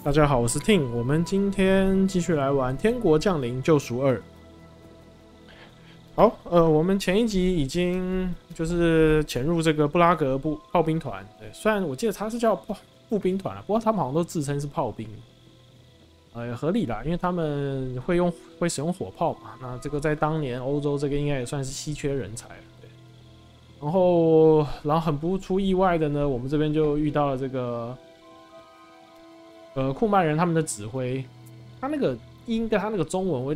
大家好，我是 Tim， 我们今天继续来玩《天国降临：救赎2》。好，我们前一集已经就是潜入这个布拉格炮兵团，对，虽然我记得他是叫步兵团啊，不过他们好像都自称是炮兵，合理啦，因为他们会使用火炮嘛，那这个在当年欧洲这个应该也算是稀缺人才了，对。然后很不出意外的呢，我们这边就遇到了这个库曼人他们的指挥，他那个音跟他那个中文我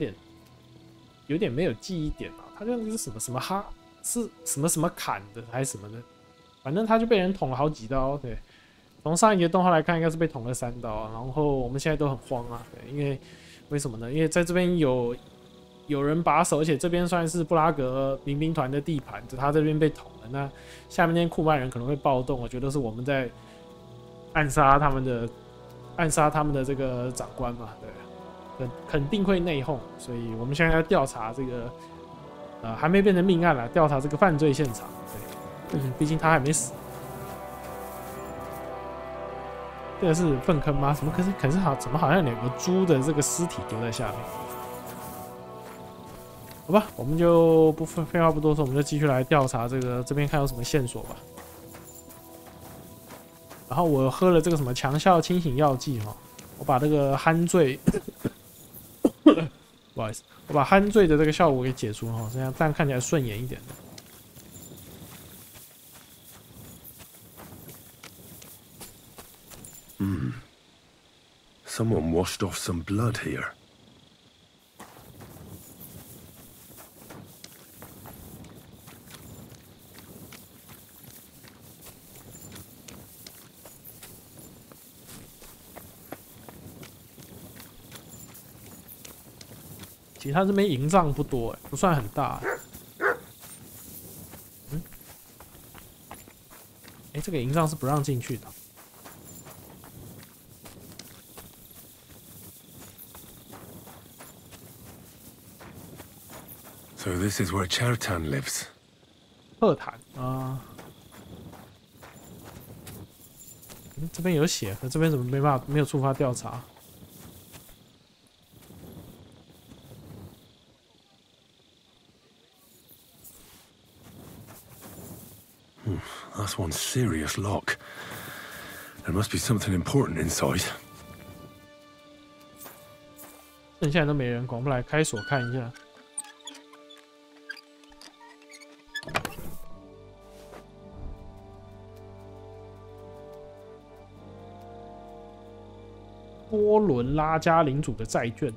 有点没有记忆点啊，他就是什么什么哈是什么什么砍的还是什么的，反正他就被人捅了好几刀，对。从上一集的动画来看，应该是被捅了3刀，然后我们现在都很慌啊，对，因为为什么呢？因为在这边有人把守，而且这边算是布拉格民兵团的地盘，他这边被捅了，那下面那些库曼人可能会暴动，我觉得是我们在暗杀他们的这个长官嘛，对，肯定会内讧，所以我们现在要调查这个还没变成命案啦，调查这个犯罪现场，对，毕竟他还没死。这个是粪坑吗？什么？可是怎么好像2个猪的这个尸体丢在下面？好吧，我们就不废话不多说，我们就继续来调查这边看有什么线索吧。然后我喝了这个什么强效清醒药剂哈，我把这个酣醉，不好意思，我把酣醉的这个效果给解除哈，这样看起来顺眼一点。Someone washed off some blood here. 其实他这边营帐不多，不算很大。这个营帐是不让进去的。So this is where Chertan lives. 赫坦啊，这边有写，可这边怎么没有触发调查？ That's one serious lock. There must be something important inside. 剩下都没人，我们来开锁看一下。多伦拉加领主的债券。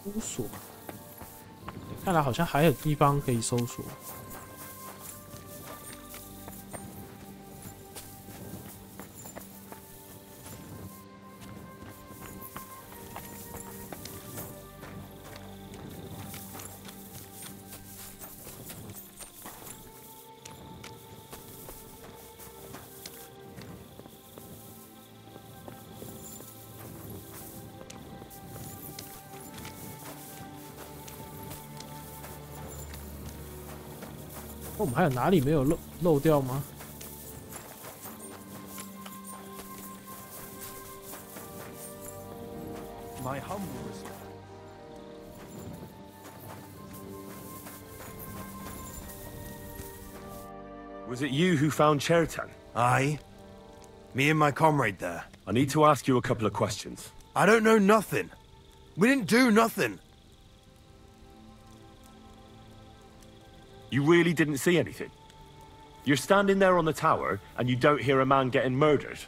搜索，看来好像还有地方可以搜索。我们还有哪里没有漏掉吗？ My humble respect. Was it you who found Chertan? Aye. Me and my comrade there. I need to ask you a couple of questions. I don't know nothing. We didn't do nothing. You really didn't see anything? You're standing there on the tower, and you don't hear a man getting murdered.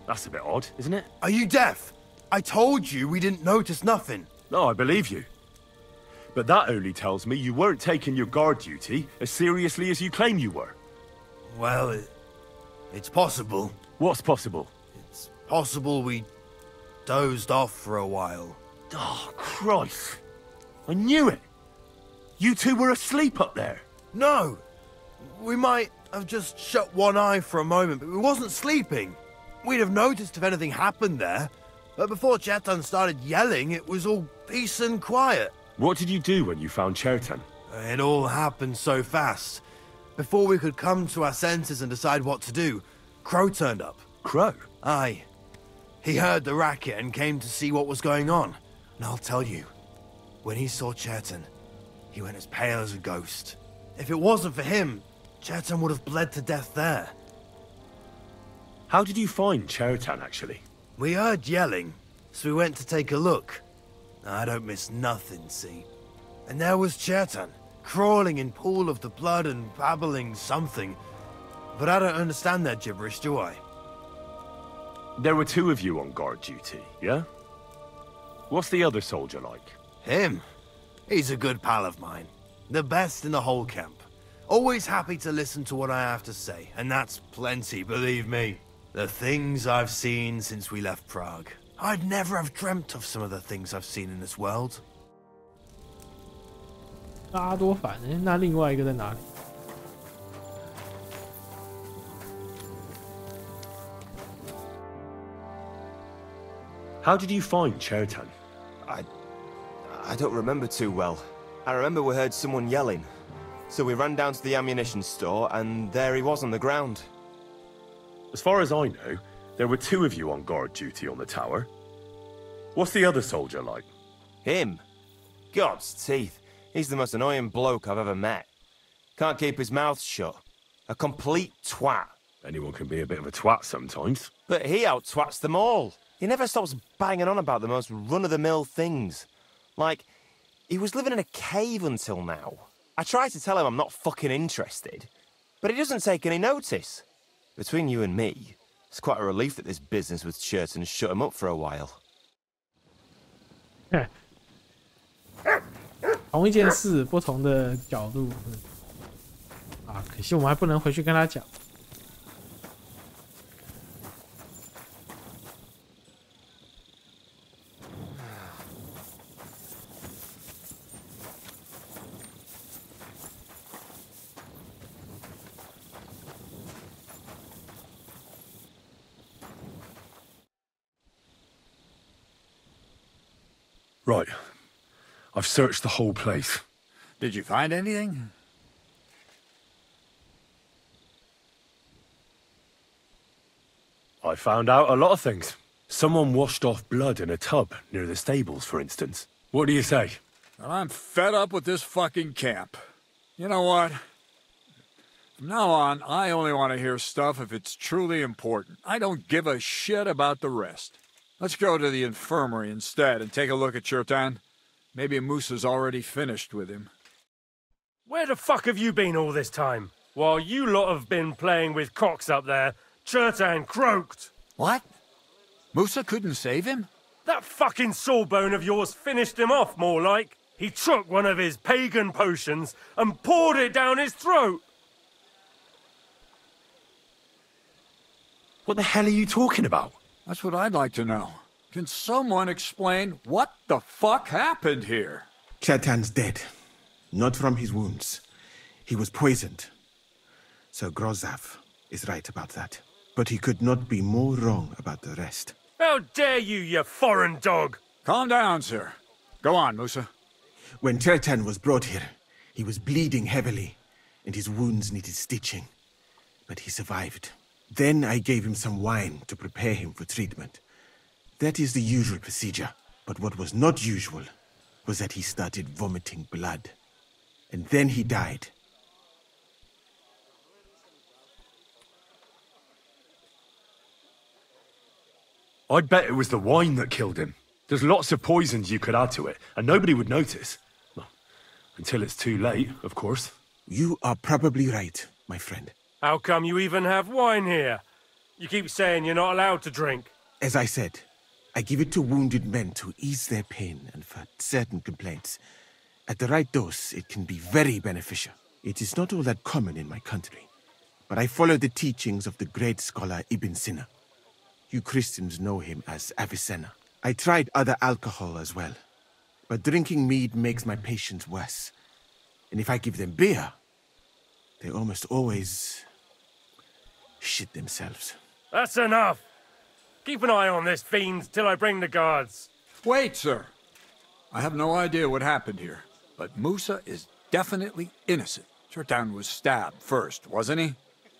That's a bit odd, isn't it? Are you deaf? I told you we didn't notice nothing. No, I believe you. But that only tells me you weren't taking your guard duty as seriously as you claim you were. Well, it's possible. What's possible? It's possible we dozed off for a while. Oh, Christ. I knew it. You two were asleep up there. No! We might have just shut one eye for a moment, but we wasn't sleeping. We'd have noticed if anything happened there. But before Chetan started yelling, it was all peace and quiet. What did you do when you found Chertan? It all happened so fast. Before we could come to our senses and decide what to do, Crow turned up. Crow? Aye. He heard the racket and came to see what was going on. And I'll tell you, when he saw Chetan, he went as pale as a ghost. If it wasn't for him, Chetan would have bled to death there. How did you find Chertan, actually? We heard yelling, so we went to take a look. I don't miss nothing, see? And there was Chetan, crawling in pool of the blood and babbling something. But I don't understand their gibberish, do I? There were two of you on guard duty, yeah? What's the other soldier like? Him? He's a good pal of mine. The best in the whole camp. Always happy to listen to what I have to say, and that's plenty, believe me. The things I've seen since we left Prague. I'd never have dreamt of some of the things I've seen in this world. 阿多反那另外一个在哪里？ How did you find Chertan? I don't remember too well. I remember we heard someone yelling. So we ran down to the ammunition store, and there he was on the ground. As far as I know, there were two of you on guard duty on the tower. What's the other soldier like? Him? God's teeth. He's the most annoying bloke I've ever met. Can't keep his mouth shut. A complete twat. Anyone can be a bit of a twat sometimes. But he out-twats them all. He never stops banging on about the most run-of-the-mill things. Like, he was living in a cave until now. I try to tell him I'm not fucking interested, but he doesn't take any notice. Between you and me, it's quite a relief that this business with Chertan shut him up for a while. 同一件事，不同的角度。啊，可惜我们还不能回去跟他讲。Right. I've searched the whole place. Did you find anything? I found out a lot of things. Someone washed off blood in a tub near the stables, for instance. What do you say? Well, I'm fed up with this fucking camp. You know what? From now on, I only want to hear stuff if it's truly important. I don't give a shit about the rest. Let's go to the infirmary instead and take a look at Chertan. Maybe Musa's already finished with him. Where the fuck have you been all this time? While you lot have been playing with cocks up there, Chertan croaked. What? Musa couldn't save him? That fucking sawbone of yours finished him off, more like. He took one of his pagan potions and poured it down his throat. What the hell are you talking about? That's what I'd like to know. Can someone explain what the fuck happened here? Chertan's dead. Not from his wounds. He was poisoned. Sir Grozav is right about that. But he could not be more wrong about the rest. How dare you, you foreign dog! Calm down, sir. Go on, Musa. When Chertan was brought here, he was bleeding heavily, and his wounds needed stitching. But he survived. Then I gave him some wine to prepare him for treatment. That is the usual procedure. But what was not usual was that he started vomiting blood. And then he died. I'd bet it was the wine that killed him. There's lots of poisons you could add to it, and nobody would notice. Well, until it's too late, of course. You are probably right, my friend. How come you even have wine here? You keep saying you're not allowed to drink. As I said, I give it to wounded men to ease their pain and for certain complaints. At the right dose, it can be very beneficial. It is not all that common in my country, but I follow the teachings of the great scholar Ibn Sina. You Christians know him as Avicenna. I tried other alcohol as well, but drinking mead makes my patients worse. And if I give them beer, they almost always shit themselves. That's enough! Keep an eye on this fiend till I bring the guards. Wait, sir. I have no idea what happened here, but Musa is definitely innocent. Chertan was stabbed first, wasn't he?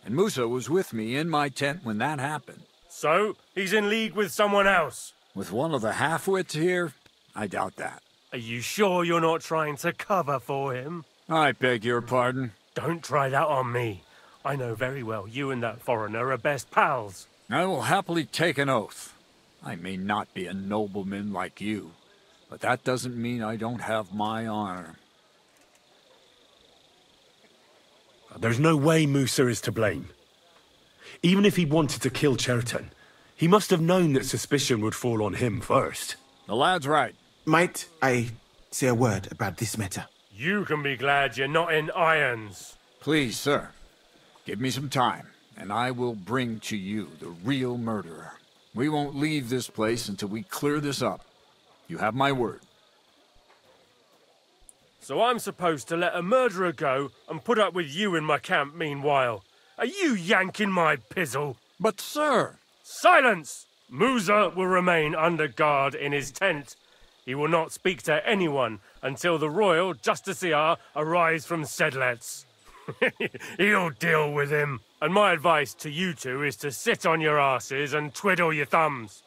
And Musa was with me in my tent when that happened. So, he's in league with someone else? With one of the half-wits here? I doubt that. Are you sure you're not trying to cover for him? I beg your pardon. Don't try that on me. I know very well you and that foreigner are best pals. I will happily take an oath. I may not be a nobleman like you, but that doesn't mean I don't have my honor. There's no way Musa is to blame. Even if he wanted to kill Chertan, he must have known that suspicion would fall on him first. The lad's right. Might I say a word about this matter? You can be glad you're not in irons. Please, sir, give me some time, and I will bring to you the real murderer. We won't leave this place until we clear this up. You have my word. So I'm supposed to let a murderer go and put up with you in my camp meanwhile. Are you yanking my pizzle? But, sir... Silence! Musa will remain under guard in his tent. He will not speak to anyone until the royal justiciar arrives from Sedlets. He'll deal with him. And my advice to you two is to sit on your asses and twiddle your thumbs.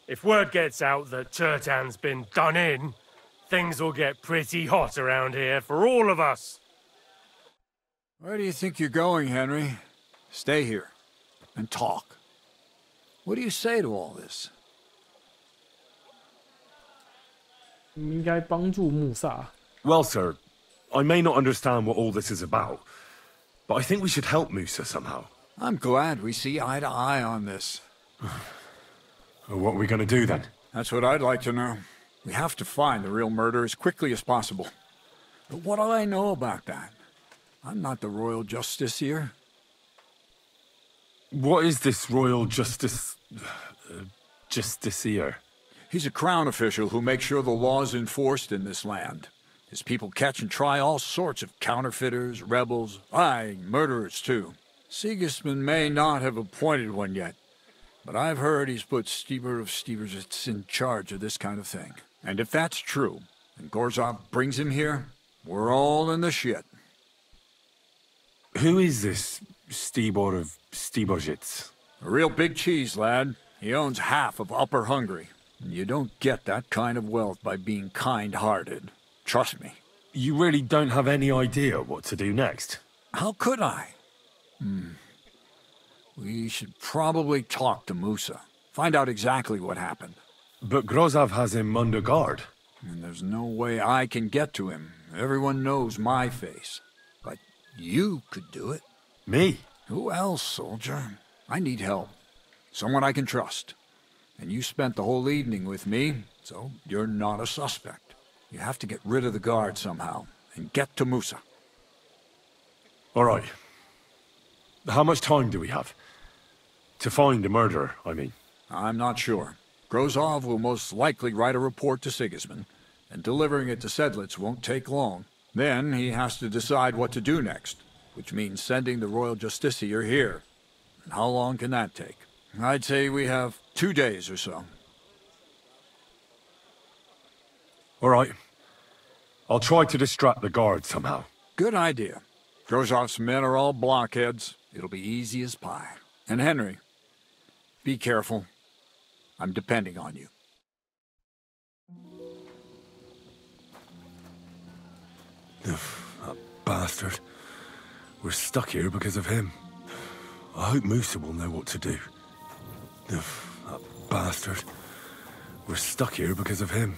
If word gets out that Chertan's been done in, things will get pretty hot around here for all of us. Where do you think you're going, Henry? Stay here and talk. What do you say to all this? 应该帮助穆萨。 Well, sir, I may not understand what all this is about, but I think we should help Musa somehow. I'm glad we see eye to eye on this. What are we going to do then? That's what I'd like to know. We have to find the real murderer as quickly as possible. But what do I know about that? I'm not the royal justiciar. What is this royal justiciar? He's a crown official who makes sure the law is enforced in this land. His people catch and try all sorts of counterfeiters, rebels, aye, murderers too. Sigismund may not have appointed one yet, but I've heard he's put Stieber of Stiebersitz in charge of this kind of thing. And if that's true, and Gorzov brings him here, we're all in the shit. Who is this Stibor of Stiebersitz? A real big cheese, lad. He owns half of Upper Hungary. And you don't get that kind of wealth by being kind-hearted. Trust me. You really don't have any idea what to do next? How could I? We should probably talk to Musa. Find out exactly what happened. But Grozov has him under guard. And there's no way I can get to him. Everyone knows my face. But you could do it. Me? Who else, soldier? I need help. Someone I can trust. And you spent the whole evening with me, so you're not a suspect. You have to get rid of the guard somehow, and get to Musa. All right. How much time do we have? To find the murderer, I mean. I'm not sure. Grozov will most likely write a report to Sigismund, and delivering it to Sedlitz won't take long. Then he has to decide what to do next, which means sending the royal justiciar here. And how long can that take? I'd say we have 2 days or so. All right. I'll try to distract the guard somehow. Good idea. Grozov's men are all blockheads. It'll be easy as pie. And Henry, be careful. I'm depending on you. That bastard. We're stuck here because of him. I hope Musa will know what to do. That bastard. We're stuck here because of him.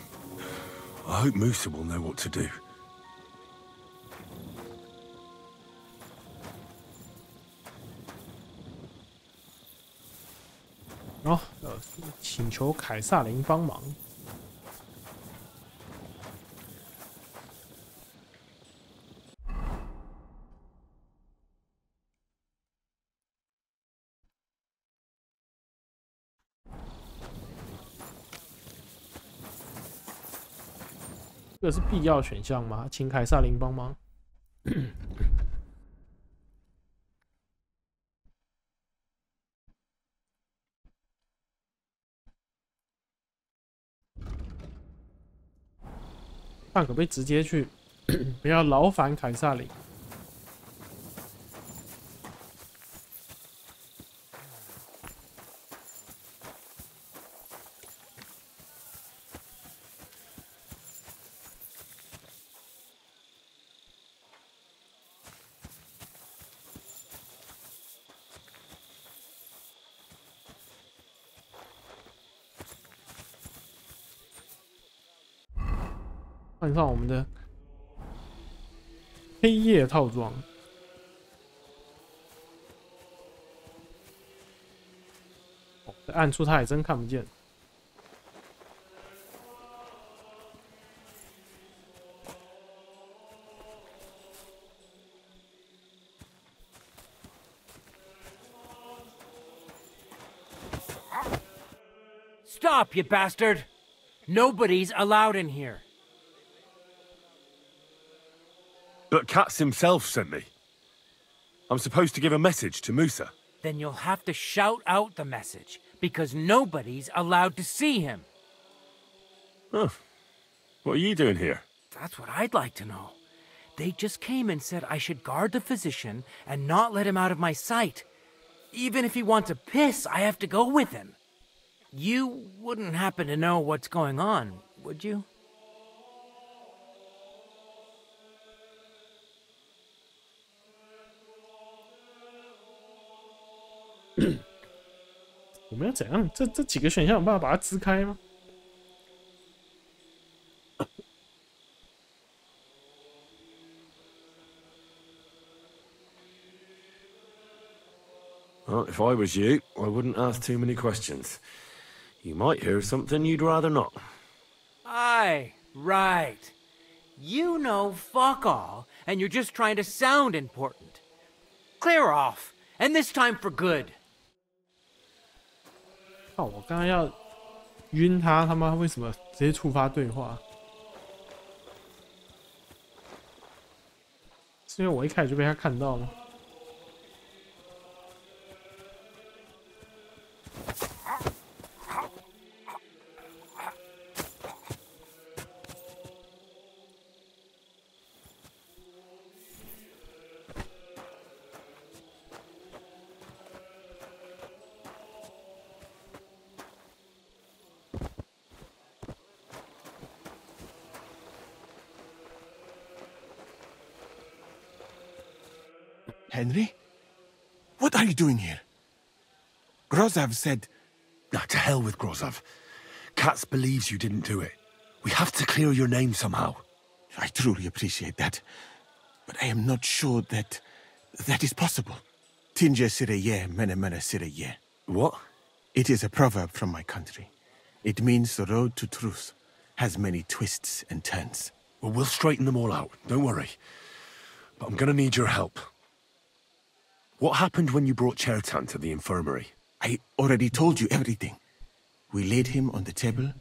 I hope Musa will know what to do. 请求凯撒琳帮忙。这个是必要选项吗？请凯撒琳帮忙。看可不可以直接去，不要劳烦凯撒琳。换上我们的黑夜套装，在暗处他还真看不见。Stop, you bastard! Nobody's allowed in here. But Katz himself sent me. I'm supposed to give a message to Musa. Then you'll have to shout out the message, because nobody's allowed to see him. Oh. What are you doing here? That's what I'd like to know. They just came and said I should guard the physician and not let him out of my sight. Even if he wants to piss, I have to go with him. You wouldn't happen to know what's going on, would you? 我们要怎样？这几个选项有办法把它支开吗？ Well, if I was you, I wouldn't ask too many questions. You might hear something you'd rather not. Aye, right. You know fuck all, and you're just trying to sound important. Clear off, and this time for good. 靠！我刚刚要晕他，他妈为什么直接触发对话？是因为我一开始就被他看到了。 Henry? What are you doing here? Grozav said... Nah, to hell with Grozav. Katz believes you didn't do it. We have to clear your name somehow. I truly appreciate that. But I am not sure that is possible. Tinja sireye, mene mene sireye. What? It is a proverb from my country. It means the road to truth has many twists and turns. Well, we'll straighten them all out. Don't worry. But I'm gonna need your help. What happened when you brought Chertan to the infirmary? I already told you everything. We laid him on the table.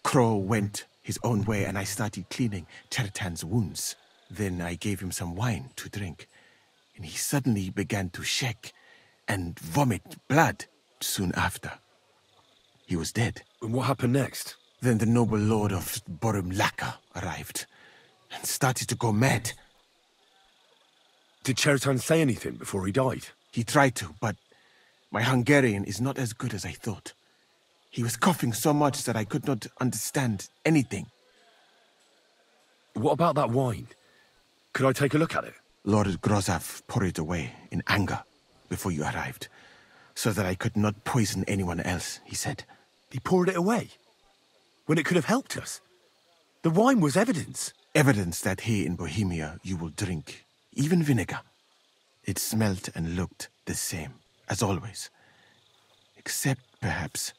Crow went his own way and I started cleaning Chertan's wounds. Then I gave him some wine to drink. And he suddenly began to shake and vomit blood soon after. He was dead. And what happened next? Then the noble lord of Borumlaka arrived and started to go mad. Did Chertan say anything before he died? He tried to, but my Hungarian is not as good as I thought. He was coughing so much that I could not understand anything. What about that wine? Could I take a look at it? Lord Grozav poured it away in anger before you arrived, so that I could not poison anyone else, he said. He poured it away? When it could have helped us? The wine was evidence. Evidence that here in Bohemia you will drink even vinegar. It smelt and looked the same, as always. Except perhaps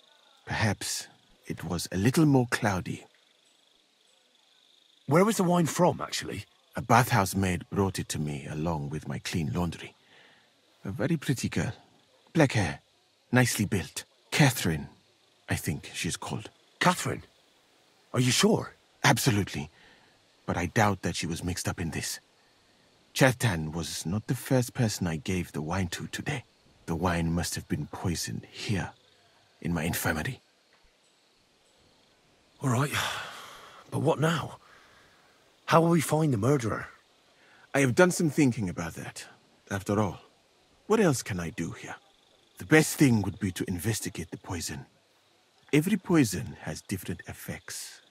it was a little more cloudy. Where was the wine from, actually? A bathhouse maid brought it to me along with my clean laundry. A very pretty girl. Black hair, nicely built. Catherine, I think she's called. Catherine? Are you sure? Absolutely. but I doubt that she was mixed up in this. Chertan was not the first person I gave the wine to today. The wine must have been poisoned here, in my infirmary. All right, but what now? How will we find the murderer? I have done some thinking about that. After all, what else can I do here? The best thing would be to investigate the poison. Every poison has different effects.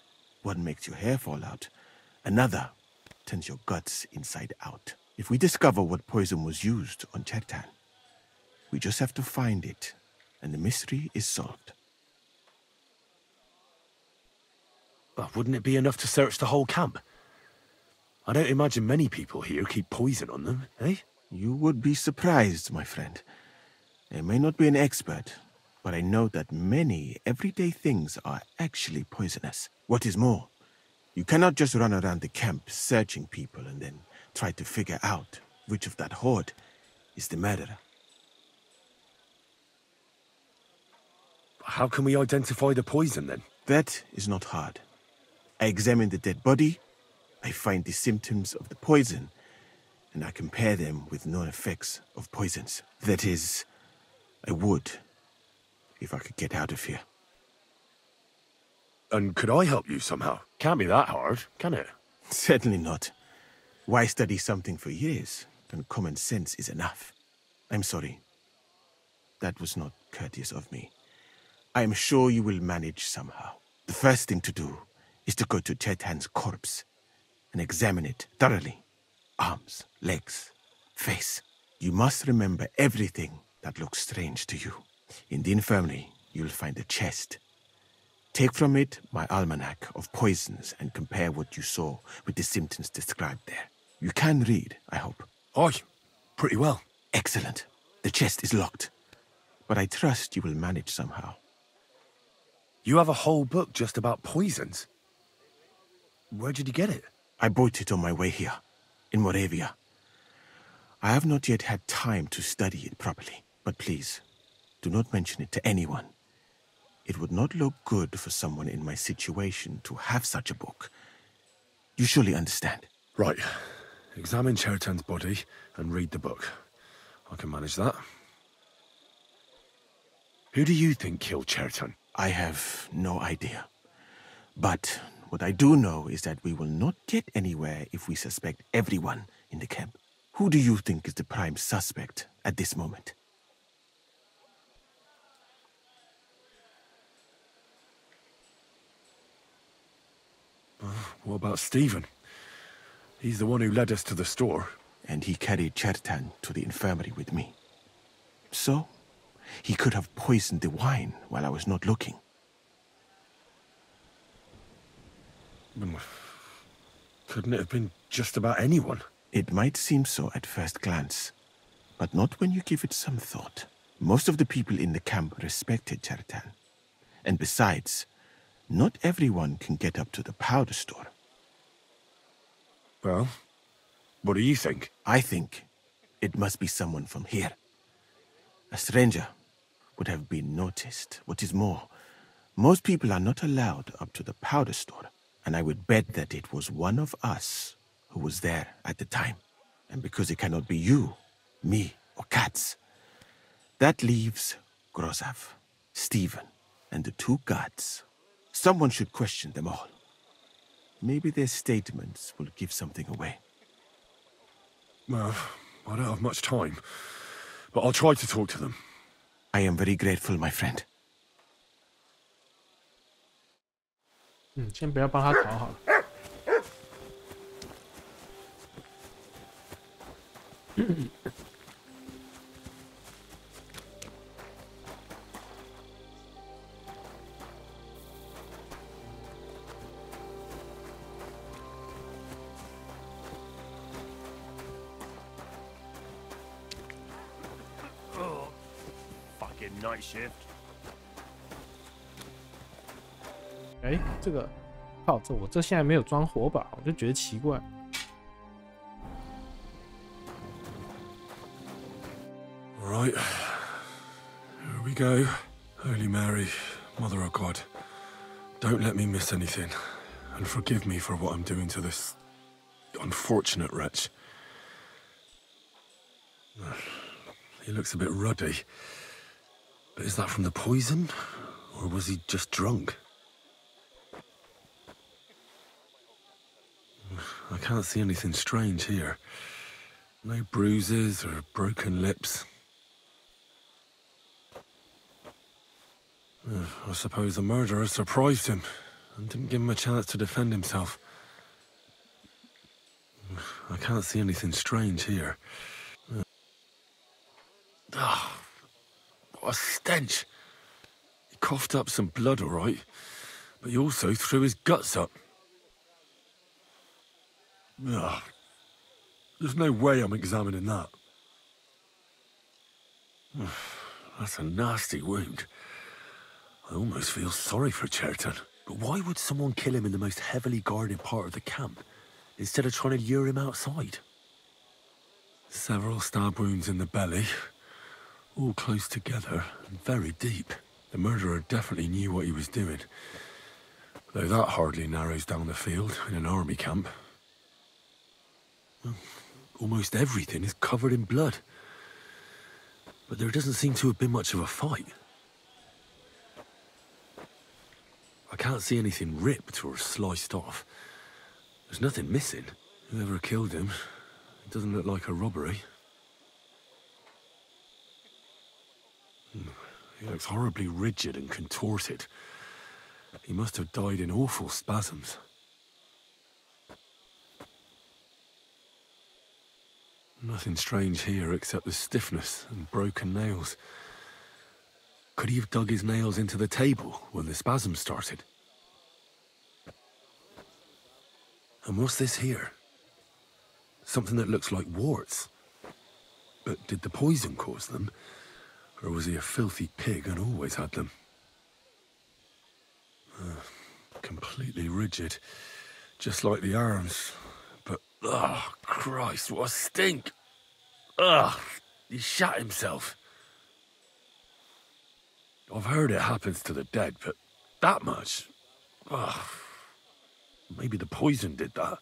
One makes your hair fall out. Another turns your guts inside out. If we discover what poison was used on Chertan, we just have to find it, and the mystery is solved. But wouldn't it be enough to search the whole camp? I don't imagine many people here keep poison on them, eh? You would be surprised, my friend. I may not be an expert, but I know that many everyday things are actually poisonous. What is more, you cannot just run around the camp searching people and then try to figure out which of that horde is the murderer. How can we identify the poison, then? That is not hard. I examine the dead body, I find the symptoms of the poison, and I compare them with known effects of poisons. That is, I would, if I could get out of here. And could I help you somehow? Can't be that hard, can it? Certainly not. Why study something for years when common sense is enough? I'm sorry. That was not courteous of me. I am sure you will manage somehow. The first thing to do is to go to Chertan's corpse and examine it thoroughly. Arms, legs, face. You must remember everything that looks strange to you. In the infirmary, you'll find a chest. Take from it my almanac of poisons and compare what you saw with the symptoms described there. You can read, I hope. Aye, pretty well. Excellent. The chest is locked, but I trust you will manage somehow. You have a whole book just about poisons? Where did you get it? I bought it on my way here, in Moravia. I have not yet had time to study it properly, but please, do not mention it to anyone. It would not look good for someone in my situation to have such a book. You surely understand. Right. Examine Chertan's body and read the book. I can manage that. Who do you think killed Chertan? I have no idea. But what I do know is that we will not get anywhere if we suspect everyone in the camp. Who do you think is the prime suspect at this moment? What about Stephen? He's the one who led us to the store. And he carried Chertan to the infirmary with me. So, he could have poisoned the wine while I was not looking. Couldn't it have been just about anyone? It might seem so at first glance, but not when you give it some thought. Most of the people in the camp respected Chertan. And besides, not everyone can get up to the powder store. Well, what do you think? I think it must be someone from here. A stranger would have been noticed. What is more, most people are not allowed up to the powder store, and I would bet that it was one of us who was there at the time. And because it cannot be you, me, or Katz, that leaves Grozav, Stephen, and the two guards. Someone should question them all. Maybe their statements will give something away. Well, I don't have much time, but I'll try to talk to them. I am very grateful, my friend. 先不要帮他逃好了。Fucking night shift. 哎，这个，靠，我这现在没有装火把，我就觉得奇怪。All right, here we go. Holy Mary, Mother of God, don't let me miss anything, and forgive me for what I'm doing to this unfortunate wretch. He looks a bit ruddy. But is that from the poison? Or was he just drunk? I can't see anything strange here. No bruises or broken lips. I suppose the murderer surprised him and didn't give him a chance to defend himself. I can't see anything strange here. What a stench! He coughed up some blood, all right, but he also threw his guts up. There's no way I'm examining that. That's a nasty wound. I almost feel sorry for Cherton. But why would someone kill him in the most heavily guarded part of the camp, instead of trying to lure him outside? Several stab wounds in the belly, all close together and very deep. The murderer definitely knew what he was doing, though that hardly narrows down the field in an army camp. Almost everything is covered in blood, but there doesn't seem to have been much of a fight. I can't see anything ripped or sliced off. There's nothing missing. Whoever killed him, it doesn't look like a robbery. He looks horribly rigid and contorted. He must have died in awful spasms. Nothing strange here except the stiffness and broken nails. Could he have dug his nails into the table when the spasms started? And what's this here? Something that looks like warts. But did the poison cause them? Or was he a filthy pig and always had them? Completely rigid. Just like the arms. But, oh, Christ, what a stink! Ugh, he shat himself. I've heard it happens to the dead, but that much? Ugh. Maybe the poison did that.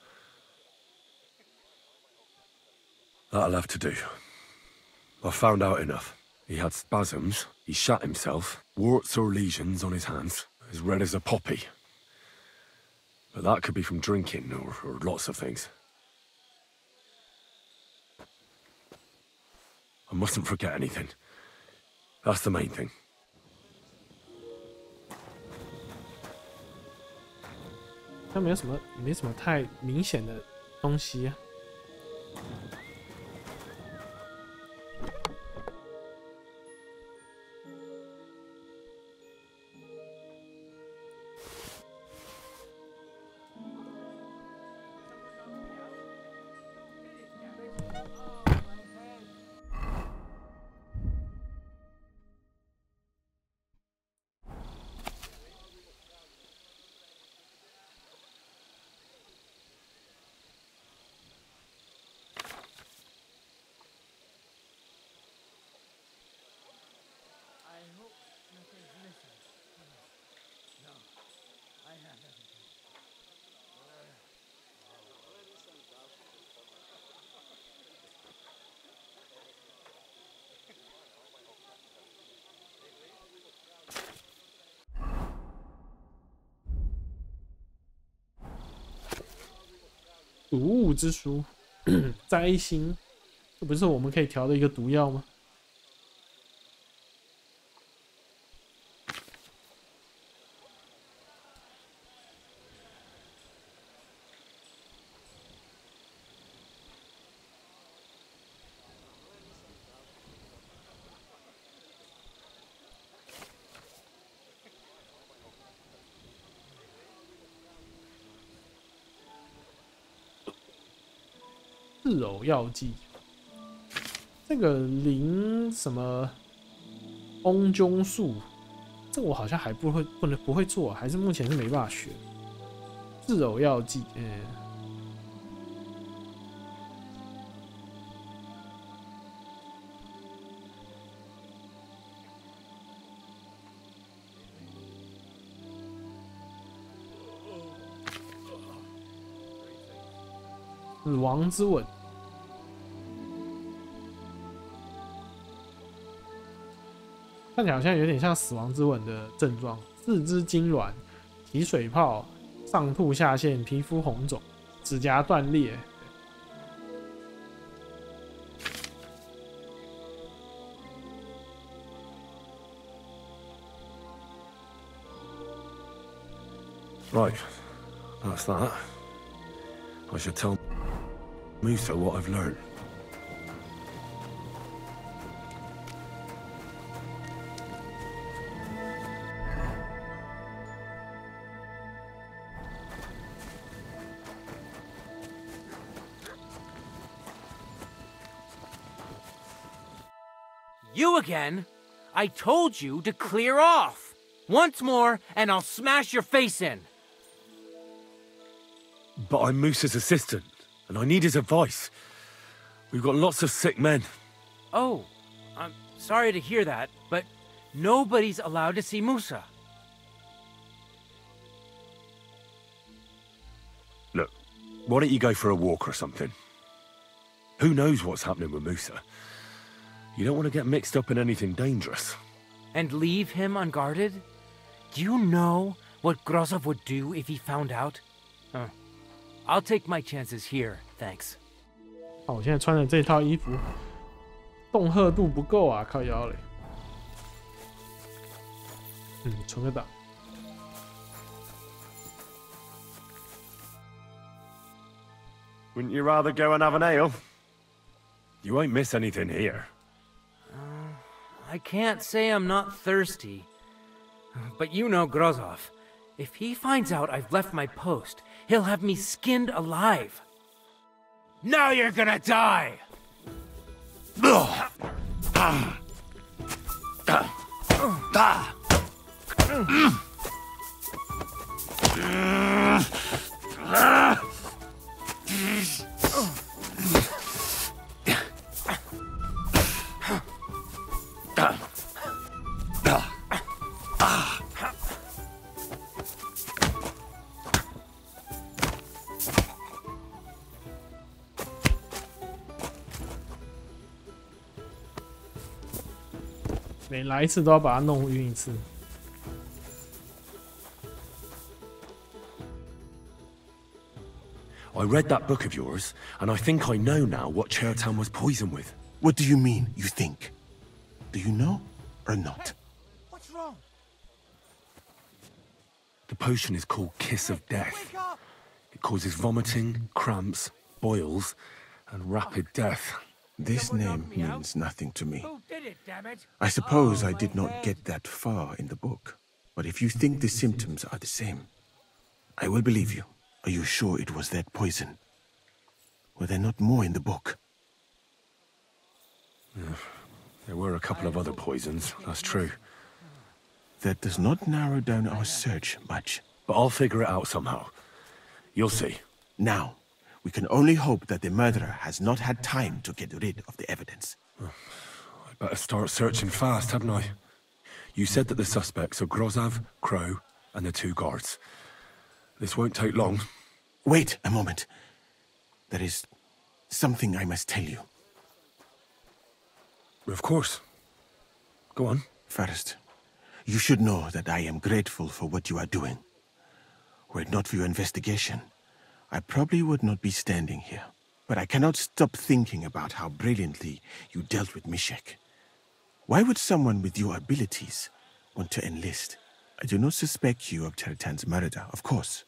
That'll have to do. I've found out enough. He had spasms, he shat himself, warts or lesions on his hands, as red as a poppy. But that could be from drinking, or lots of things. I mustn't forget anything. That's the main thing. 它没什么太明显的东西啊。毒物之书，摘星，这不是我们可以调的一个毒药吗？赤偶药剂，这个灵什么翁中术，这个我好像还不会做，还是目前是没办法学。赤偶药剂，死亡之吻。看起来好像有点像死亡之吻的症状：四肢痉挛、起水泡、上吐下泻、皮肤红肿、指甲断裂。Right, that's that. I should tell Musa what I've learned. You again? I told you to clear off. Once more, and I'll smash your face in. But I'm Musa's assistant, and I need his advice. We've got lots of sick men. Oh, I'm sorry to hear that, but nobody's allowed to see Musa. Look, why don't you go for a walk or something? Who knows what's happening with Musa? You don't want to get mixed up in anything dangerous. And leave him unguarded? Do you know what Grozov would do if he found out? I'll take my chances here, thanks. 好，我现在穿的这套衣服，恫吓度不够啊，靠腰嘞。存个档。Wouldn't you rather go and have an ale? You won't miss anything here. I can't say I'm not thirsty. But you know Grozov. If he finds out I've left my post, he'll have me skinned alive. Now you're gonna die!每来一次都要把它弄晕一次。I read that book of yours, and I think I know now what Chertan was poisoned with. What do you mean, you think? Do you know or not? What's wrong? The potion is called Kiss of Death. It causes vomiting, cramps, boils, and rapid death. This name means nothing to me. Who did it, damn it? I suppose I did not get that far in the book. But if you think the symptoms are the same, I will believe you. Are you sure it was that poison? Were there not more in the book? There were a couple of other poisons, that's true. That does not narrow down our search much. But I'll figure it out somehow. You'll see. Now, we can only hope that the murderer has not had time to get rid of the evidence. I better start searching fast, hadn't I? You said that the suspects are Grozov, Crow, and the two guards. This won't take long. Wait a moment. There is something I must tell you. Of course. Go on. First, you should know that I am grateful for what you are doing. Were it not for your investigation, I probably would not be standing here. But I cannot stop thinking about how brilliantly you dealt with Mishek. Why would someone with your abilities want to enlist? I do not suspect you of Chertan's murder, of course.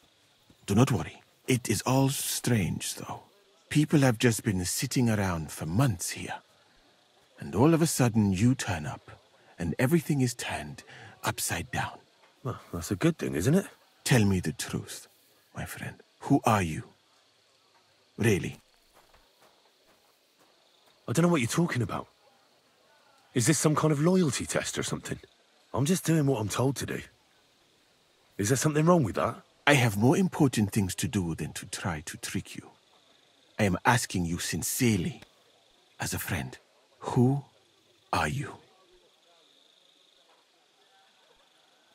Do not worry. It is all strange, though. People have just been sitting around for months here. And all of a sudden you turn up, and everything is turned upside down. Well, that's a good thing, isn't it? Tell me the truth, my friend. Who are you? Really? I don't know what you're talking about. Is this some kind of loyalty test or something? I'm just doing what I'm told to do. Is there something wrong with that? I have more important things to do than to try to trick you. I am asking you sincerely, as a friend. Who are you?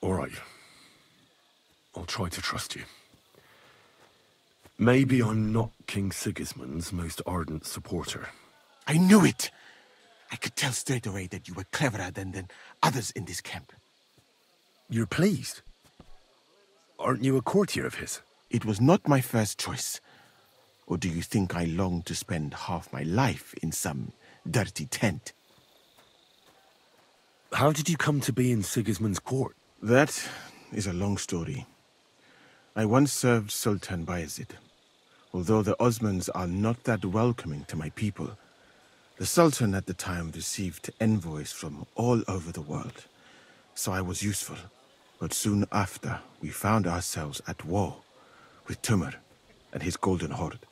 All right. I'll try to trust you. Maybe I'm not King Sigismund's most ardent supporter. I knew it! I could tell straight away that you were cleverer than others in this camp. You're pleased? Aren't you a courtier of his? It was not my first choice. Or do you think I long to spend half my life in some dirty tent? How did you come to be in Sigismund's court? That is a long story. I once served Sultan Bayezid. Although the Osmans are not that welcoming to my people, the Sultan at the time received envoys from all over the world, so I was useful. But soon after, we found ourselves at war with Timur and his Golden Horde.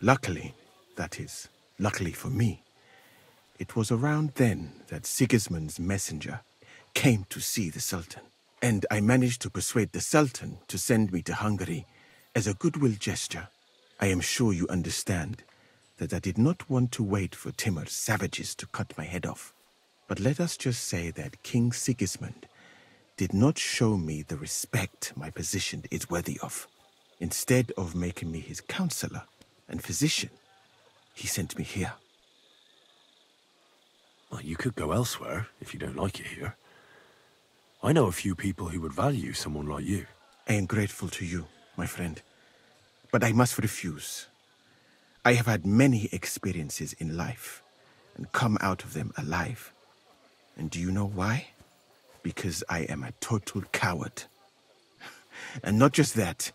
Luckily, that is, luckily for me, it was around then that Sigismund's messenger came to see the Sultan. And I managed to persuade the Sultan to send me to Hungary as a goodwill gesture. I am sure you understand that I did not want to wait for Timur's savages to cut my head off. But let us just say that King Sigismund did not show me the respect my position is worthy of. Instead of making me his counselor and physician, he sent me here. Well, you could go elsewhere if you don't like it here. I know a few people who would value someone like you. I am grateful to you, my friend. But I must refuse. I have had many experiences in life and come out of them alive. And do you know why? Because I am a total coward. And not just that,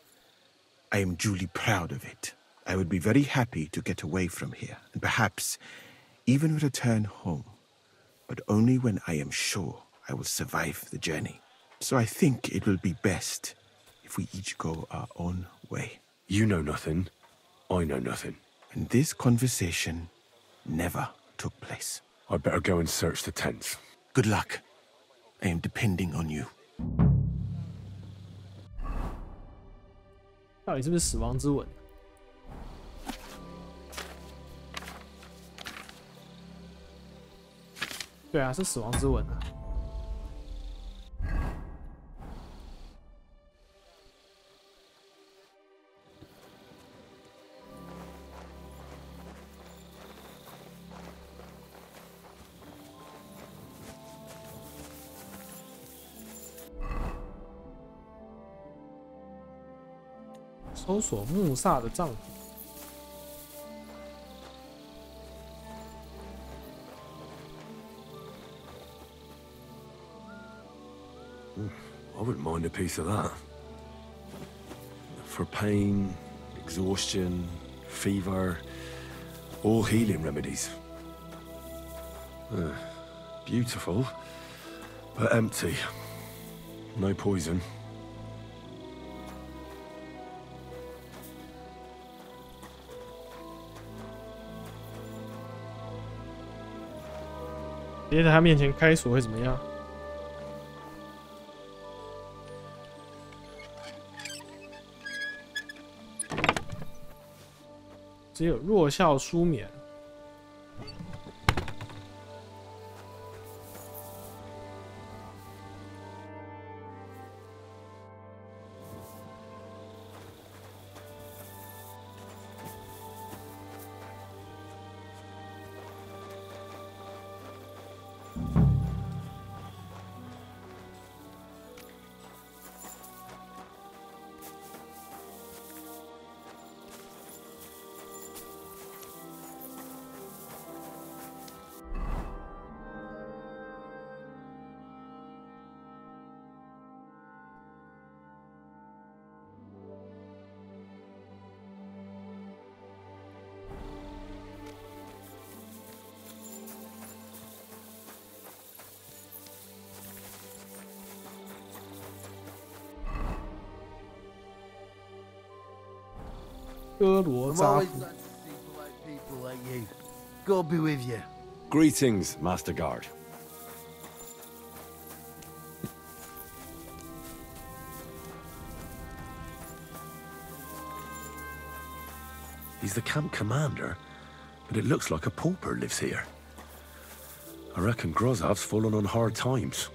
I am duly proud of it. I would be very happy to get away from here and perhaps even return home, but only when I am sure I will survive the journey. So I think it will be best if we each go our own way. You know nothing. I know nothing. And this conversation never took place. I'd better go and search the tents. Good luck. I am depending on you. 到底是不是死亡之吻？对啊，是死亡之吻啊。搜索穆萨的帐篷。I wouldn't mind a piece of that. For pain, exhaustion, fever, all healing remedies. Beautiful, but empty. No poison.直接在他面前开锁会怎么样？只有弱效舒眠。哥罗扎夫。God be with you. Greetings, Master Guard. He's the camp commander, but it looks like a pauper lives here. I reckon Grozav's fallen on hard times.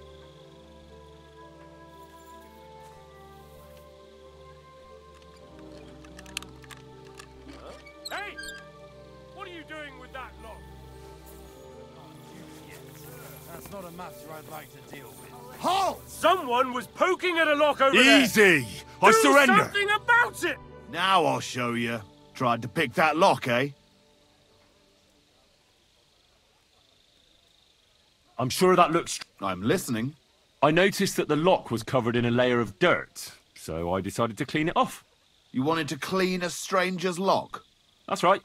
That's not a matter I'd like to deal with. Halt! Someone was poking at a lock over there! Easy! I surrender! Do something about it! Now I'll show you. Tried to pick that lock, eh? I'm sure that looks... I'm listening. I noticed that the lock was covered in a layer of dirt, so I decided to clean it off. You wanted to clean a stranger's lock? That's right.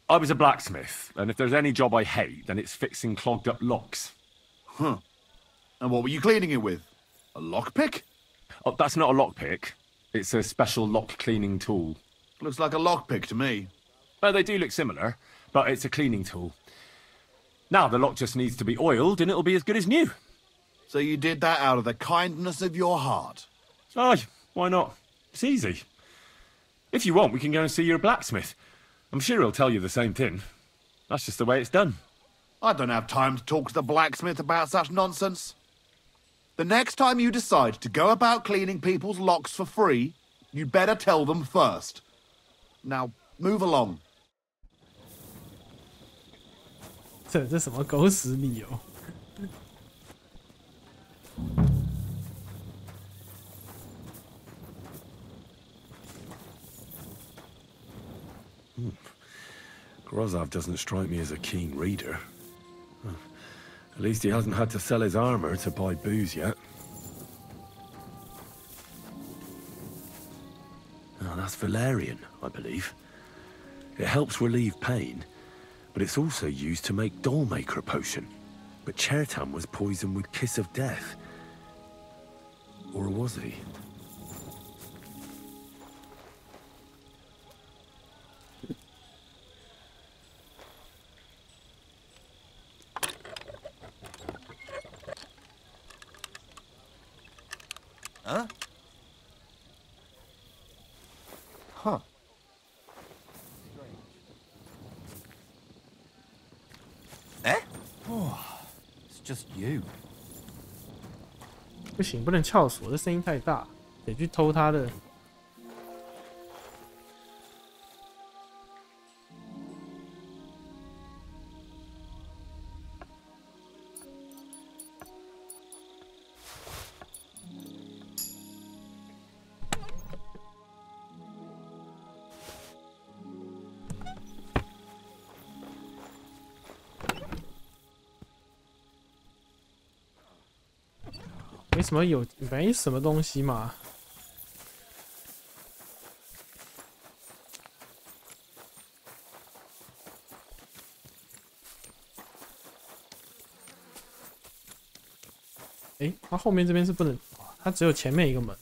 I was a blacksmith, and if there's any job I hate, then it's fixing clogged up locks. Huh. And what were you cleaning it with? A lockpick? Oh, that's not a lockpick. It's a special lock cleaning tool. Looks like a lockpick to me. Well, they do look similar, but it's a cleaning tool. Now the lock just needs to be oiled, and it'll be as good as new. So you did that out of the kindness of your heart? Aye, why not? It's easy. If you want, we can go and see your blacksmith. I'm sure he'll tell you the same thing. That's just the way it's done. I don't have time to talk to the blacksmith about such nonsense. The next time you decide to go about cleaning people's locks for free, you'd better tell them first. Now, move along. 这什么狗屎理由？ Grozov doesn't strike me as a keen reader. At least he hasn't had to sell his armor to buy booze yet. Oh, that's valerian, I believe. It helps relieve pain, but it's also used to make Dollmaker potion. But Chertan was poisoned with Kiss of Death. Or was he? Huh? Huh. Eh? Oh, it's just you. 不行，不能撬锁，这声音太大，得去偷他的。没什么东西嘛。它后面这边是不能，它只有前面一个门。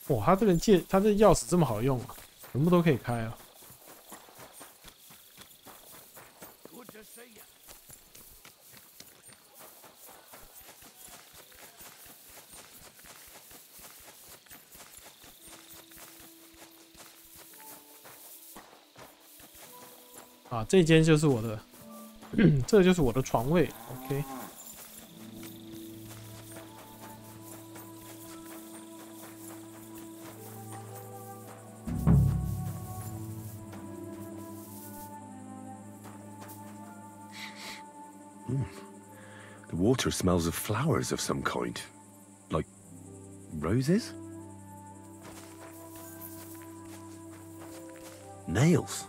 哇，他这个钥匙这么好用啊，全部都可以开啊！啊，这间就是我的，这就是我的床位 ，OK。The water smells of flowers of some kind. Like roses? Nails.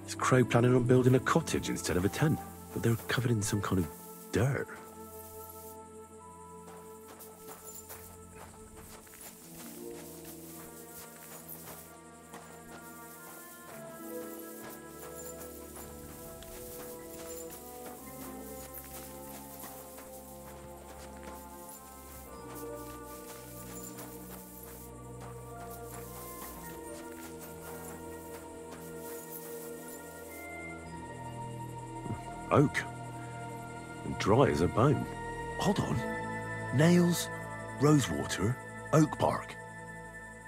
Is Crow planning on building a cottage instead of a tent? But they're covered in some kind of dirt. Oak. dry as a bone. Hold on. Nails, rosewater, oak bark.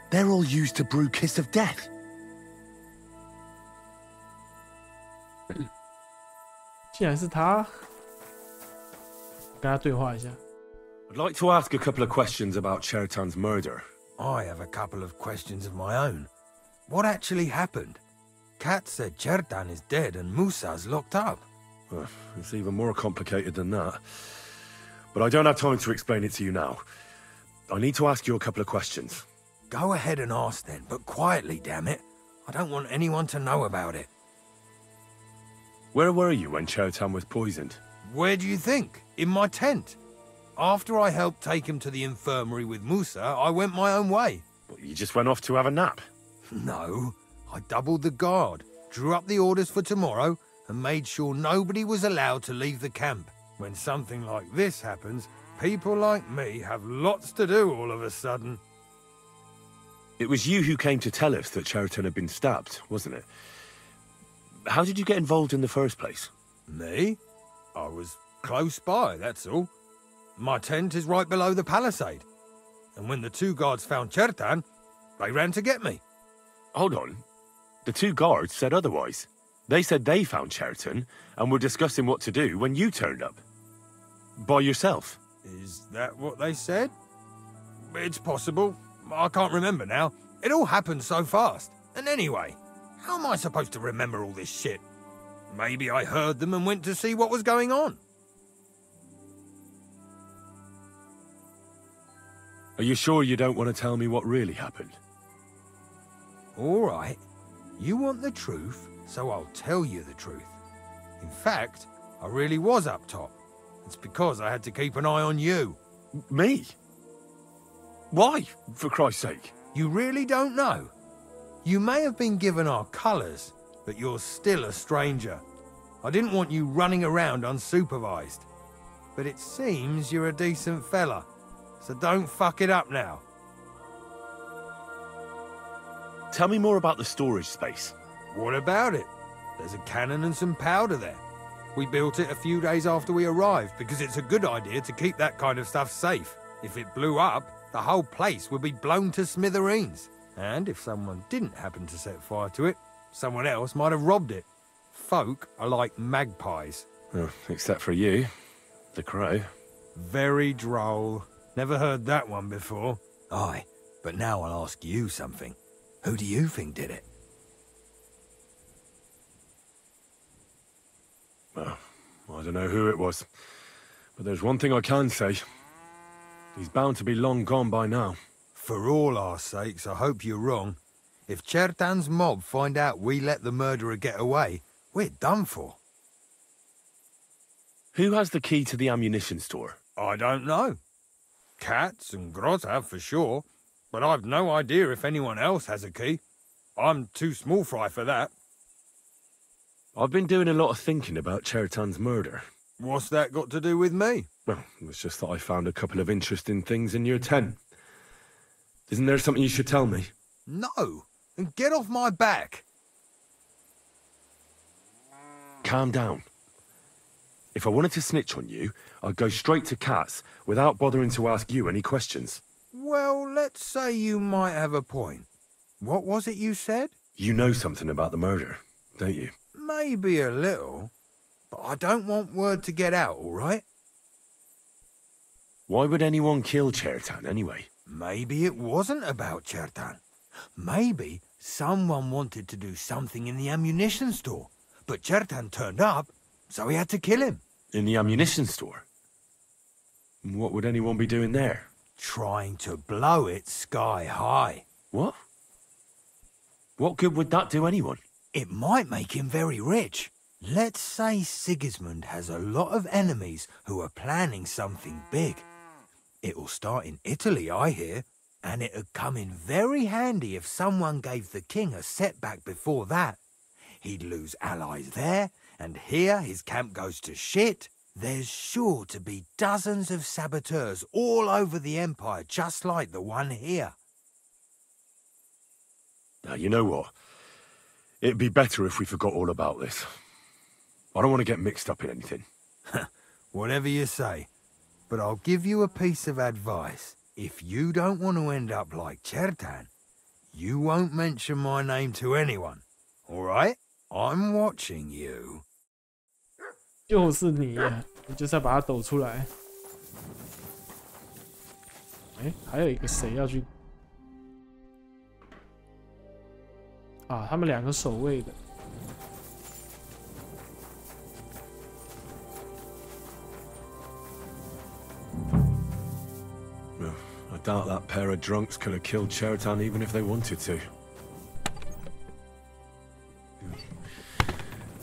They're all used to brew Kiss of Death. 既然是他，跟他对话一下。 I'd like to ask a couple of questions about Chertan's murder. I have a couple of questions of my own. What actually happened? Kat said Chertan is dead and Musa's locked up. It's even more complicated than that. But I don't have time to explain it to you now. I need to ask you a couple of questions. Go ahead and ask then, but quietly, damn it. I don't want anyone to know about it. Where were you when Chertan was poisoned? Where do you think? In my tent. After I helped take him to the infirmary with Musa, I went my own way. Well, you just went off to have a nap? No, I doubled the guard, drew up the orders for tomorrow, and made sure nobody was allowed to leave the camp. When something like this happens, people like me have lots to do all of a sudden. It was you who came to tell us that Chertan had been stabbed, wasn't it? How did you get involved in the first place? Me? I was close by, that's all. My tent is right below the palisade. And when the two guards found Chertan, they ran to get me. Hold on. The two guards said otherwise. They said they found Chertan and were discussing what to do when you turned up. By yourself. Is that what they said? It's possible. I can't remember now. It all happened so fast. And anyway, how am I supposed to remember all this shit? Maybe I heard them and went to see what was going on. Are you sure you don't want to tell me what really happened? All right. You want the truth, so I'll tell you the truth. In fact, I really was up top. It's because I had to keep an eye on you. Me? Why, for Christ's sake? You really don't know? You may have been given our colours, but you're still a stranger. I didn't want you running around unsupervised. But it seems you're a decent fella, so don't fuck it up now. Tell me more about the storage space. What about it? There's a cannon and some powder there. We built it a few days after we arrived because it's a good idea to keep that kind of stuff safe. If it blew up, the whole place would be blown to smithereens. And if someone didn't happen to set fire to it, someone else might have robbed it. Folk are like magpies. Oh, except for you, the crow. Very droll. Never heard that one before. Aye, but now I'll ask you something. Who do you think did it? Well, I don't know who it was. But there's one thing I can say. He's bound to be long gone by now. For all our sakes, I hope you're wrong. If Chertan's mob find out we let the murderer get away, we're done for. Who has the key to the ammunition store? I don't know. Cats and Groza for sure, but I've no idea if anyone else has a key. I'm too small fry for that. I've been doing a lot of thinking about Chertan's murder. What's that got to do with me? Well, it was just that I found a couple of interesting things in your tent. Isn't there something you should tell me? No, and get off my back. Calm down. If I wanted to snitch on you, I'd go straight to Kat's without bothering to ask you any questions. Well, let's say you might have a point. What was it you said? You know something about the murder, don't you? Maybe a little, but I don't want word to get out, all right? Why would anyone kill Chertan anyway? Maybe it wasn't about Chertan. Maybe someone wanted to do something in the ammunition store, but Chertan turned up, so he had to kill him. In the ammunition store? What would anyone be doing there? Trying to blow it sky high. What? What good would that do anyone? It might make him very rich. Let's say Sigismund has a lot of enemies who are planning something big. It'll start in Italy, I hear, and it'd come in very handy if someone gave the king a setback before that. He'd lose allies there, and here his camp goes to shit. There's sure to be dozens of saboteurs all over the empire, just like the one here. Now, you know what? It'd be better if we forgot all about this. I don't want to get mixed up in anything. whatever you say. But I'll give you a piece of advice. If you don't want to end up like Chertan, you won't mention my name to anyone. All right? I'm watching you. 就是你，你就是要把它抖出来。哎，还有一个谁要去？啊，他们两个守卫的。I doubt that pair of drunks could have killed Chertan even if they wanted to.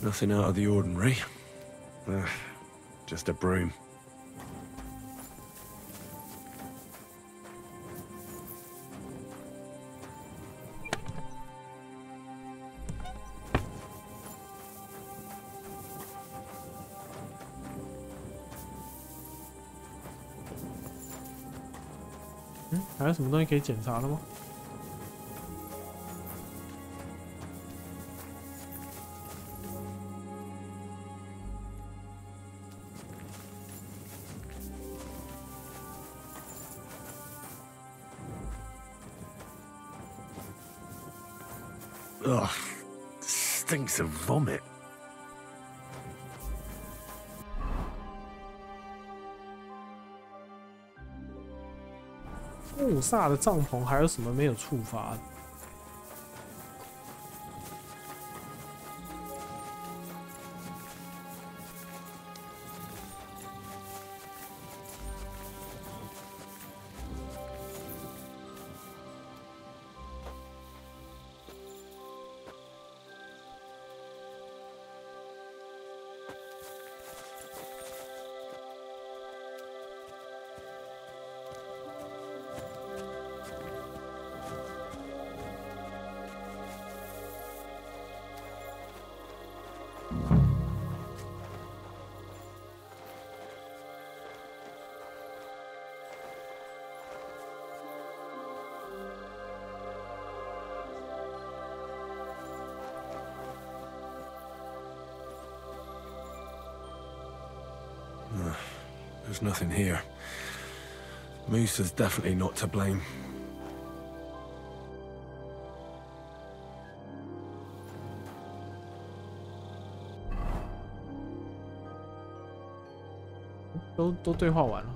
Nothing out of the ordinary. Just a broom. 还有什么东西可以检查的吗？ Ugh, stinks of vomit. 穆萨的帐篷还有什么没有触发的？There's nothing here. Musa's definitely not to blame.都对话完了。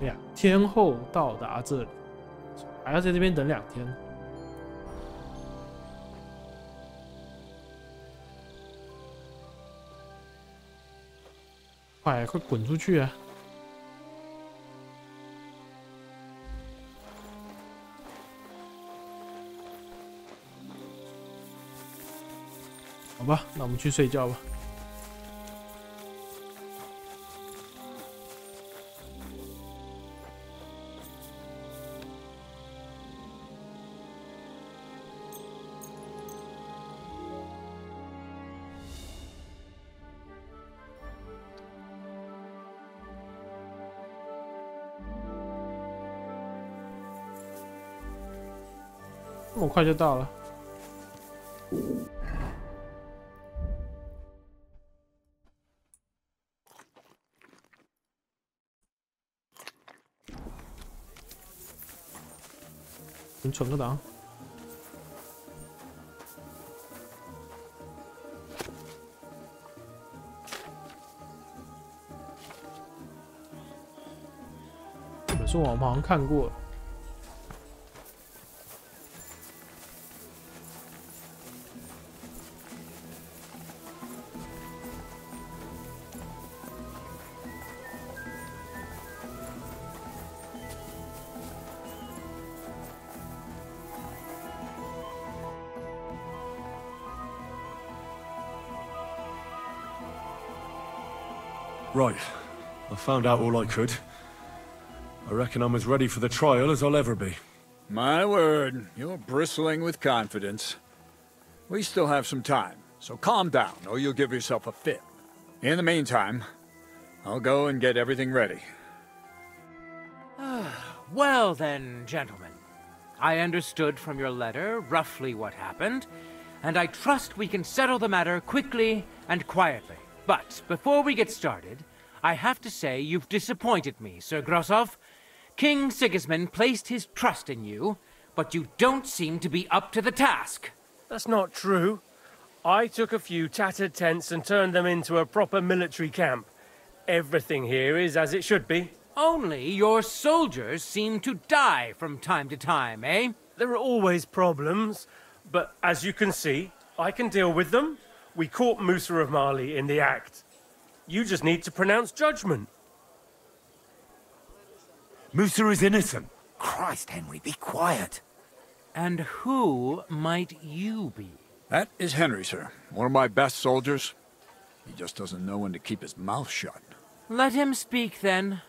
2天后到达这里，还要在这边等2天。 快滚出去啊！好吧，那我们去睡觉吧。这么快就到了。你存个档。这本书我们好像看过了。 Right. I found out all I could. I reckon I'm as ready for the trial as I'll ever be. My word, you're bristling with confidence. We still have some time, so calm down, or you'll give yourself a fit. In the meantime, I'll go and get everything ready. Well then, gentlemen. I understood from your letter roughly what happened, and I trust we can settle the matter quickly and quietly. But before we get started, I have to say you've disappointed me, Sir Grosov. King Sigismund placed his trust in you, but you don't seem to be up to the task. That's not true. I took a few tattered tents and turned them into a proper military camp. Everything here is as it should be. Only your soldiers seem to die from time to time, eh? There are always problems, but as you can see, I can deal with them. We caught Musa of Mali in the act. You just need to pronounce judgment. Musa is innocent. Christ, Henry, be quiet. And who might you be? That is Henry, sir. One of my best soldiers. He just doesn't know when to keep his mouth shut. Let him speak, then.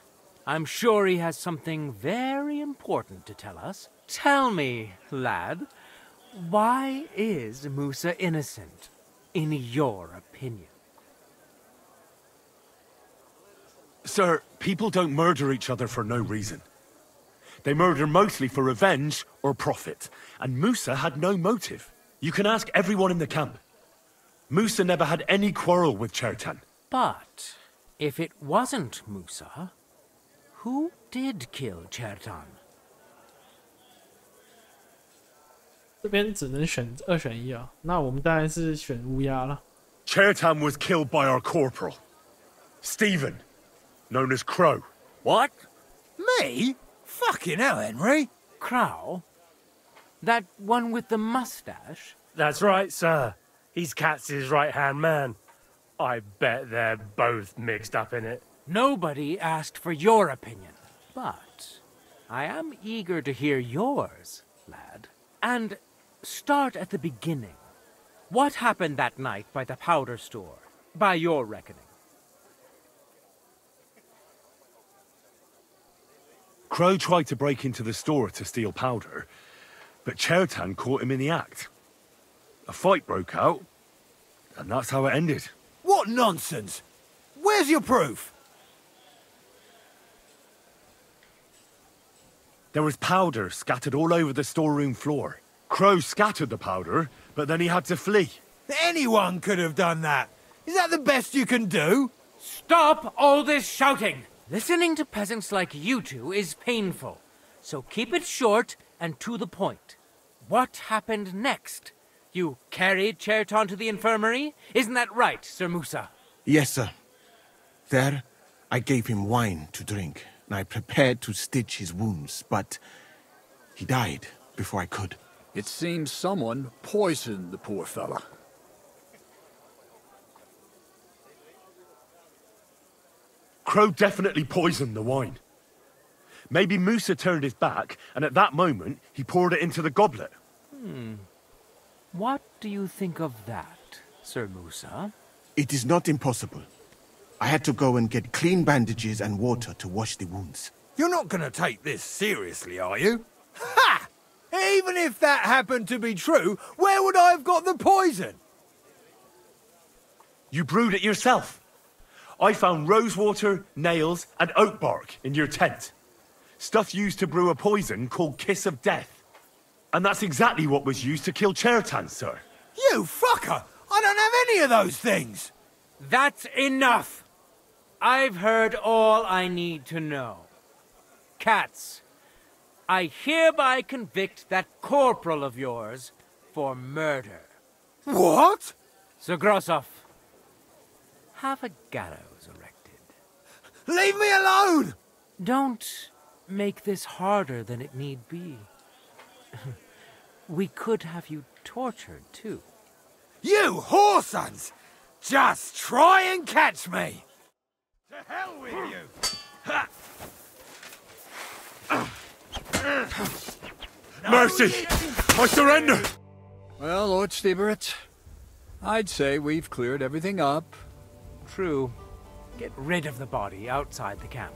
I'm sure he has something very important to tell us. Tell me, lad, why is Musa innocent, in your opinion? Sir, people don't murder each other for no reason. They murder mostly for revenge or profit, and Musa had no motive. You can ask everyone in the camp. Musa never had any quarrel with Chertan. But if it wasn't Musa, who did kill Chertan? 这边只能选2选1啊，那我们当然是选乌鸦了。Chertan was killed by our corporal, Stephen, known as Crow. What? Me? Fucking hell, Henry. Crow? That one with the mustache? That's right, sir. He's Katz's right-hand man. I bet they're both mixed up in it. Nobody asked for your opinion, but I am eager to hear yours, lad. And start at the beginning. What happened that night by the powder store, by your reckoning? Crow tried to break into the store to steal powder, but Chertan caught him in the act. A fight broke out, and that's how it ended. What nonsense! Where's your proof? There was powder scattered all over the storeroom floor. Crow scattered the powder, but then he had to flee. Anyone could have done that. Is that the best you can do? Stop all this shouting! Listening to peasants like you two is painful, so keep it short and to the point. What happened next? You carried Chertan to the infirmary? Isn't that right, Sir Musa? Yes, sir. There, I gave him wine to drink, and I prepared to stitch his wounds, but he died before I could. It seems someone poisoned the poor fella. Crow definitely poisoned the wine. Maybe Musa turned his back, and at that moment, he poured it into the goblet. What do you think of that, Sir Musa? It is not impossible. I had to go and get clean bandages and water to wash the wounds. You're not going to take this seriously, are you? Ha! Even if that happened to be true, where would I have got the poison? You brewed it yourself. I found rosewater, nails, and oak bark in your tent. Stuff used to brew a poison called Kiss of Death. And that's exactly what was used to kill Chertan, sir. You fucker! I don't have any of those things! That's enough! I've heard all I need to know. Katz, I hereby convict that corporal of yours for murder. What? Sir Grosov, have a gallows erected. Leave me alone! Don't make this harder than it need be. We could have you tortured, too. You whoresons! Just try and catch me! To hell with you! Mercy! I surrender! Well, Lord Stieberitz, I'd say we've cleared everything up. True. Get rid of the body outside the camp.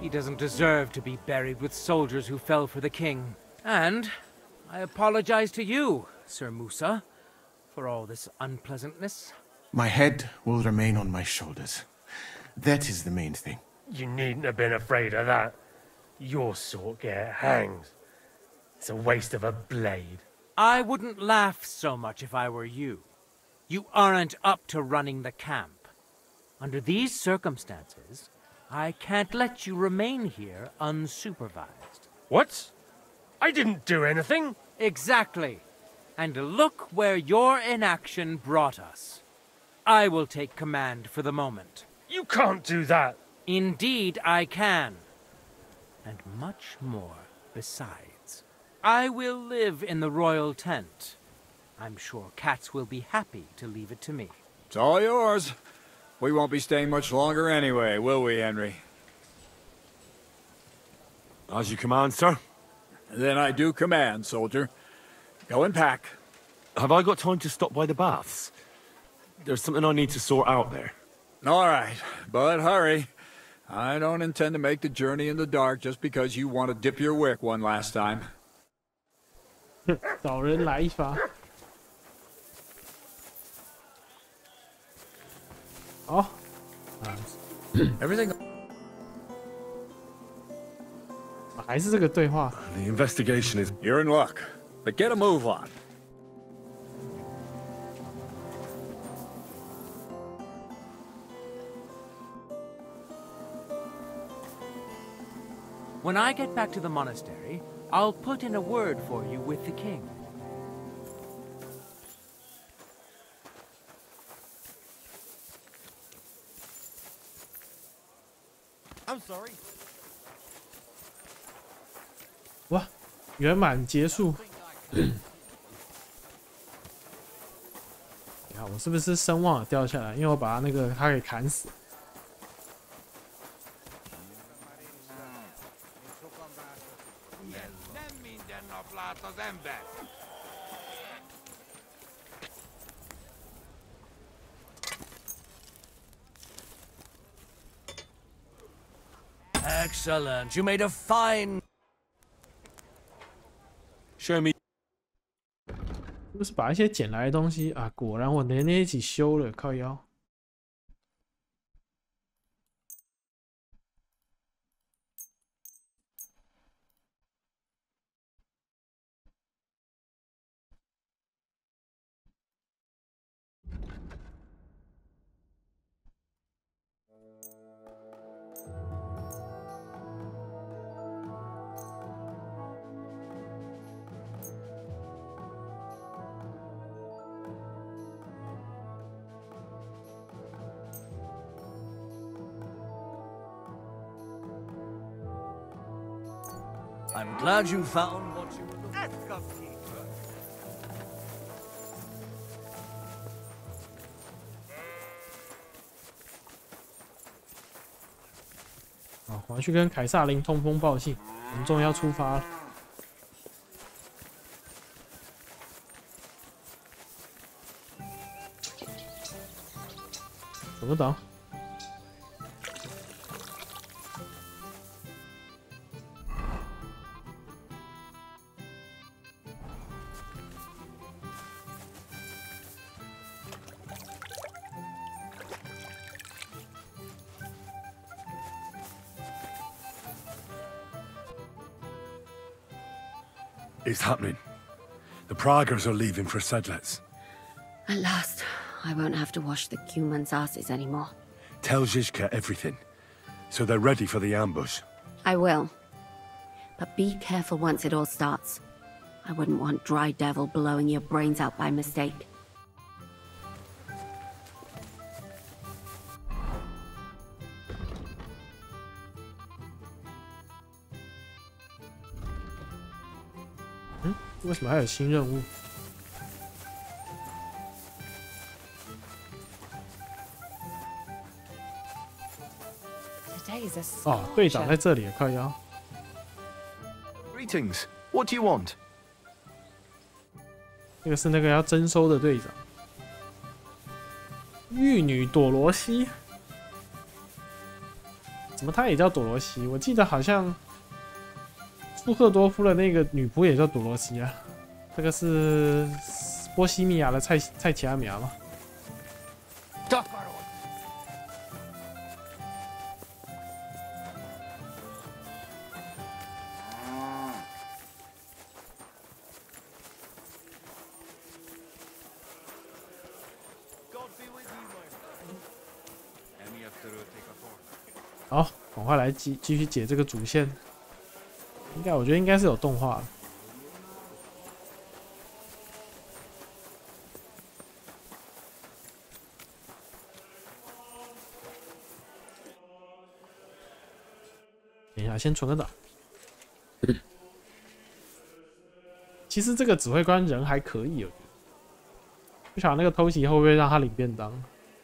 He doesn't deserve to be buried with soldiers who fell for the king. And I apologize to you, Sir Musa, for all this unpleasantness. My head will remain on my shoulders. That is the main thing. You needn't have been afraid of that. Your sort get hanged. It's a waste of a blade. I wouldn't laugh so much if I were you. You aren't up to running the camp. Under these circumstances, I can't let you remain here unsupervised. What? I didn't do anything. Exactly. And look where your inaction brought us. I will take command for the moment. You can't do that. Indeed, I can. And much more besides. I will live in the royal tent. I'm sure Cats will be happy to leave it to me. It's all yours. We won't be staying much longer anyway, will we, Henry? As you command, sir. Then I do command, soldier. Go and pack. Have I got time to stop by the baths? There's something I need to sort out there. All right, but hurry. I don't intend to make the journey in the dark just because you want to dip your wick one last time. 找人来一发。好，Everything. 还是这个对话。The investigation is... You're in luck, but get a move on. When I get back to the monastery, I'll put in a word for you with the king. I'm sorry. 哇，圆满结束。你看我是不是声望掉下来？因为我把他给砍死。Excellent. You made a fine. Show me. 是不是把一些捡来的东西啊？果然我连那一起修了，靠腰。I'm glad you found what you were looking for. 好，我要去跟凯撒琳通风报信，我们终于要出发了。怎么挡？It's happening. The Praggers are leaving for Sedlets. At last, I won't have to wash the humans' asses anymore. Tell Zizka everything, so they're ready for the ambush. I will. But be careful once it all starts. I wouldn't want Dry Devil blowing your brains out by mistake. Hmm? 为什么还有新任务？哦，队长在这里，靠腰。Greetings. What do you want? 这个是那个要征收的队长，玉女朵罗西。怎么她也叫朵罗西？我记得好像苏赫多夫的那个女仆也叫朵罗西啊。这个是波西米亚的蔡奇阿米亚吗？好，赶快来继续解这个主线。我觉得应该是有动画的。等一下，先存个档。其实这个指挥官人还可以，我觉得。不晓得那个偷袭会不会让他领便当。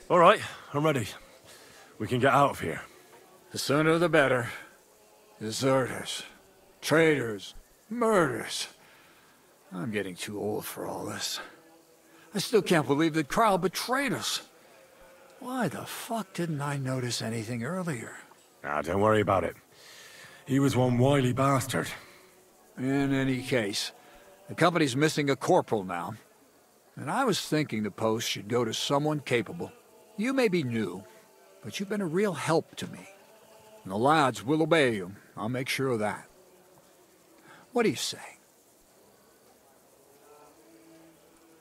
All right, I'm ready. We can get out of here. The sooner the better. Deserters, traitors, murders. I'm getting too old for all this. I still can't believe that Kyle betrayed us. Why the fuck didn't I notice anything earlier? Ah, don't worry about it. He was one wily bastard. In any case, the company's missing a corporal now. And I was thinking the post should go to someone capable. You may be new, but you've been a real help to me. And the lads will obey you. I'll make sure of that. What do you say?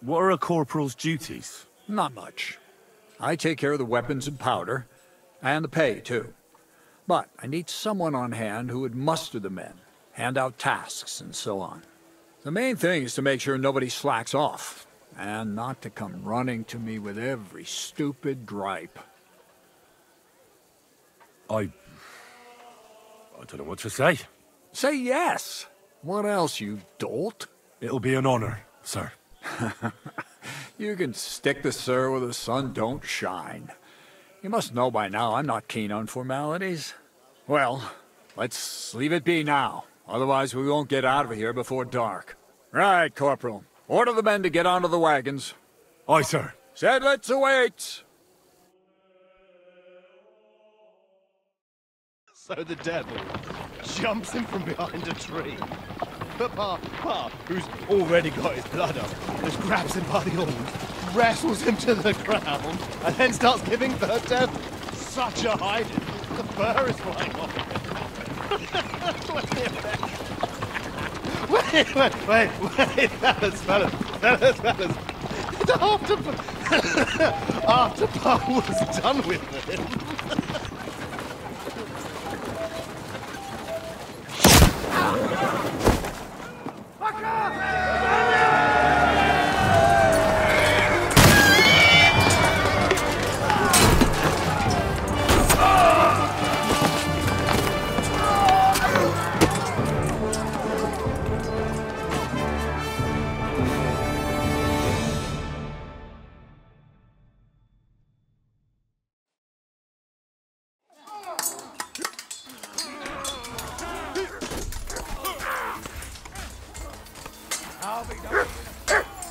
What are a corporal's duties? Not much. I take care of the weapons and powder, and the pay, too. But I need someone on hand who would muster the men, hand out tasks, and so on. The main thing is to make sure nobody slacks off, and not to come running to me with every stupid gripe. I don't know what to say. Say yes! What else, you dolt? It'll be an honor, sir. You can stick the sir where the sun don't shine. You must know by now I'm not keen on formalities. Well, let's leave it be now. Otherwise we won't get out of here before dark. Right, Corporal. Order the men to get onto the wagons. Aye, sir. Sedlitz awaits! So the devil jumps in from behind a tree. But Pa, who's already got his blood up, just grabs him by the horns, wrestles him to the ground, and then starts giving the devil such a hiding. The fur is flying off. Wait, fellas. After Pa was done with him.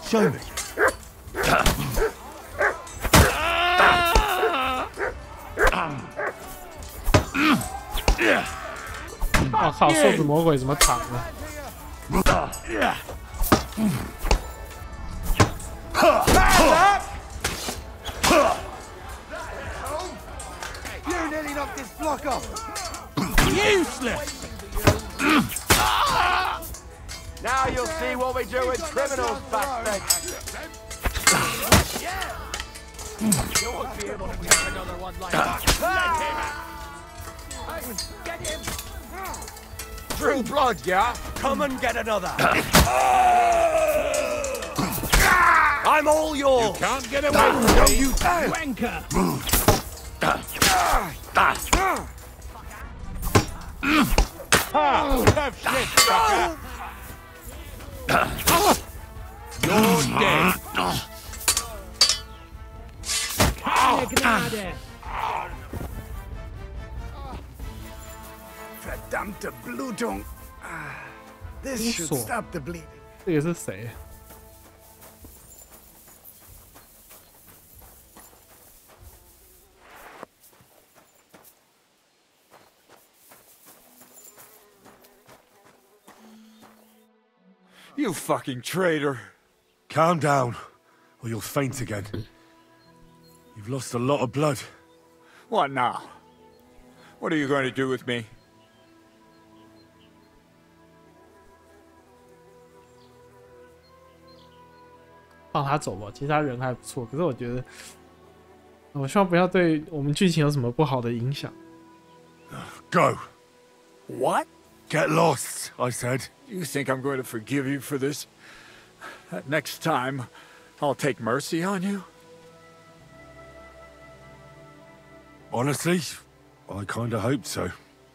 Show me. 我靠，瘦子魔鬼怎么躺了？ You nearly knocked this block off. Useless! Now you'll see what we do with criminals, bastard! You won't be able to get another one like that. Get him! True blood, yeah? Come and get another. I'm all yours! You can't get away from me, you wanker! Have shit, fucker! You're dead. Verdammte Blutung. This should stop the bleeding. 这个是谁？ You fucking traitor. Calm down, or you'll faint again. You've lost a lot of blood. What now? What are you going to do with me? 放他走吧，其实他人还不错，可是我觉得，我希望不要对我们剧情有什么不好的影响。Go. What? Get lost, I said. You think I'm going to forgive you for this? Next time, I'll take mercy on you? Honestly, I kinda hoped so.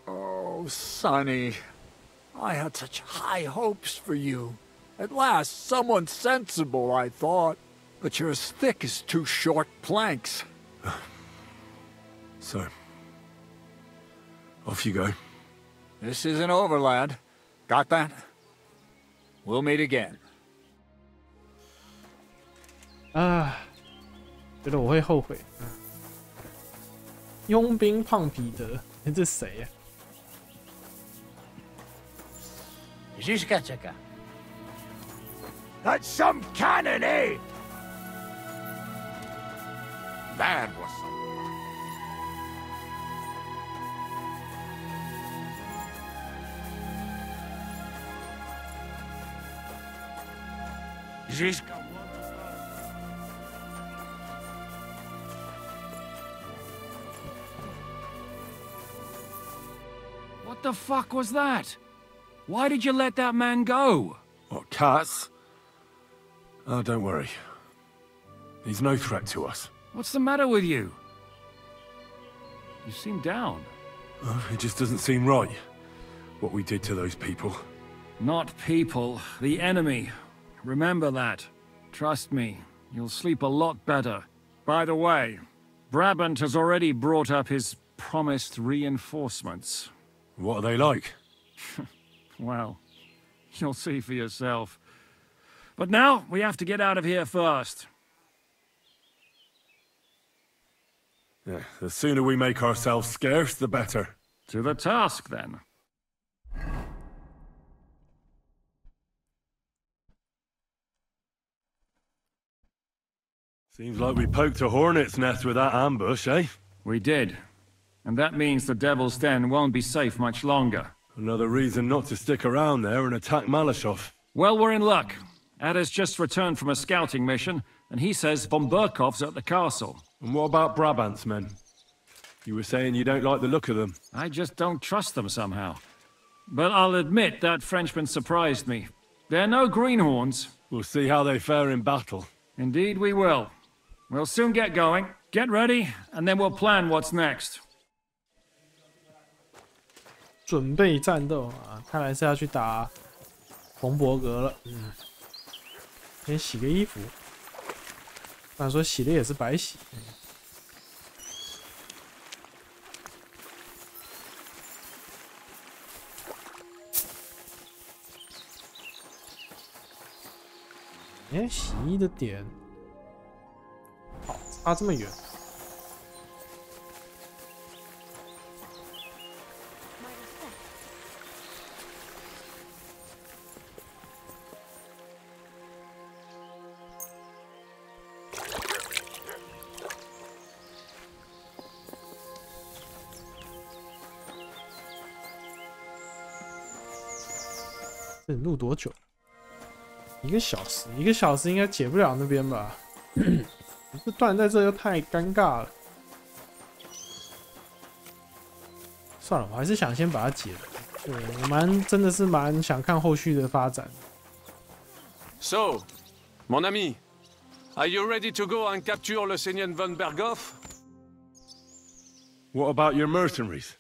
Oh, Sonny. I had such high hopes for you. At last, someone sensible, I thought. But you're as thick as two short planks. So, off you go. This isn't over, lad. Got that? We'll meet again. 啊，觉得我会后悔。佣兵胖彼得，这谁呀？That's some cannon, eh? That was some. What the fuck was that? Why did you let that man go? What, cats? Oh, don't worry. He's no threat to us. What's the matter with you? You seem down. Oh, it just doesn't seem right, what we did to those people. Not people, the enemy. Remember that. Trust me, you'll sleep a lot better. By the way, Brabant has already brought up his promised reinforcements. What are they like? Well, you'll see for yourself. But now, we have to get out of here first. Yeah, the sooner we make ourselves scarce, the better. To the task, then. Seems like we poked a hornet's nest with that ambush, eh? We did. And that means the Devil's Den won't be safe much longer. Another reason not to stick around there and attack Malashov. Well, we're in luck. Ada's just returned from a scouting mission, and he says von Burkov's at the castle. And what about Brabant's men? You were saying you don't like the look of them. I just don't trust them somehow. But I'll admit that Frenchman surprised me. They're no greenhorns. We'll see how they fare in battle. Indeed we will. We'll soon get going. Get ready, and then we'll plan what's next. 准备战斗啊！看来是要去打冯伯格了。先洗个衣服，不然说洗了也是白洗。洗衣的点，好，差这么远。这录多久？1个小时，1个小时应该解不了那边吧？这断在这又太尴尬了。算了，我还是想先把它解了。对，我真的是蛮想看后续的发展。So, mon ami, are you ready to go and capture le Seigneur von Berghoff? What about your mercenaries?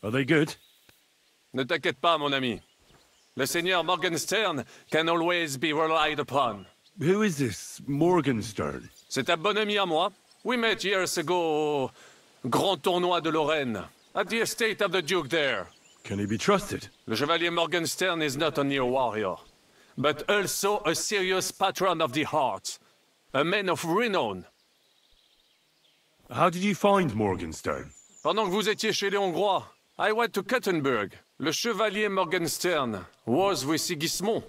Are they good? Ne t'inquiète pas, mon ami. Le Seigneur Morgenstern can always be relied upon. Who is this Morgenstern? C'est un bon ami à moi. We met years ago au Grand Tournoi de Lorraine, at the estate of the Duke there. Can he be trusted? Le Chevalier Morgenstern is not only a warrior, but also a serious patron of the hearts, a man of renown. How did you find Morgenstern? Pendant que vous étiez chez les Hongrois, I went to Kuttenberg. Le Chevalier Morgenstern was with Sigismund,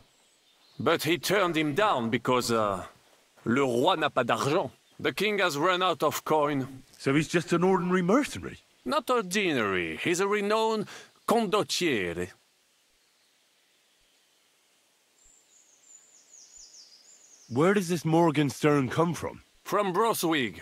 but he turned him down because, le roi n'a pas d'argent. The king has run out of coin. So he's just an ordinary mercenary? Not ordinary. He's a renowned condottiere. Where does this Morgenstern come from? From Broswig.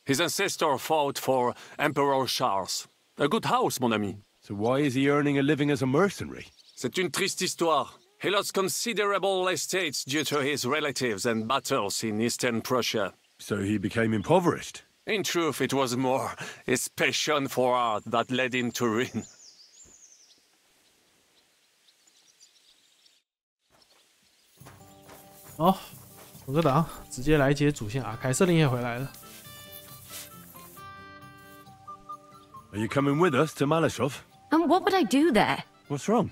His ancestor fought for Emperor Charles. A good house, mon ami. So why is he earning a living as a mercenary? C'est une triste histoire. He lost considerable estates due to his relatives and battles in Eastern Prussia. So he became impoverished? In truth, it was more his passion for art that led him to ruin. 哦，我个党直接来接主线啊！凯瑟琳也回来了。Are you coming with us to Malashov? And what would I do there? What's wrong?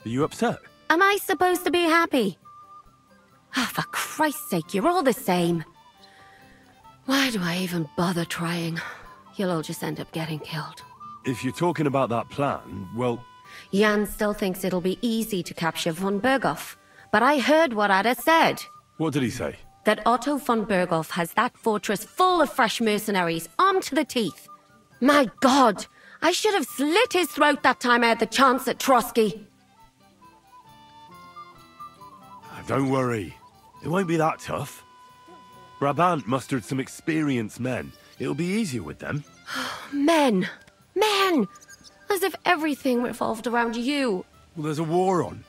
Are you upset? Am I supposed to be happy? Ah, for Christ's sake, you're all the same. Why do I even bother trying? You'll all just end up getting killed. If you're talking about that plan, well... Jan still thinks it'll be easy to capture von Berghoff. But I heard what Ada said. What did he say? That Otto von Berghoff has that fortress full of fresh mercenaries, armed to the teeth. My God! I should have slit his throat that time I had the chance at Trotsky. Don't worry. It won't be that tough. Brabant mustered some experienced men. It'll be easier with them. Men! Men! As if everything revolved around you. Well, there's a war on.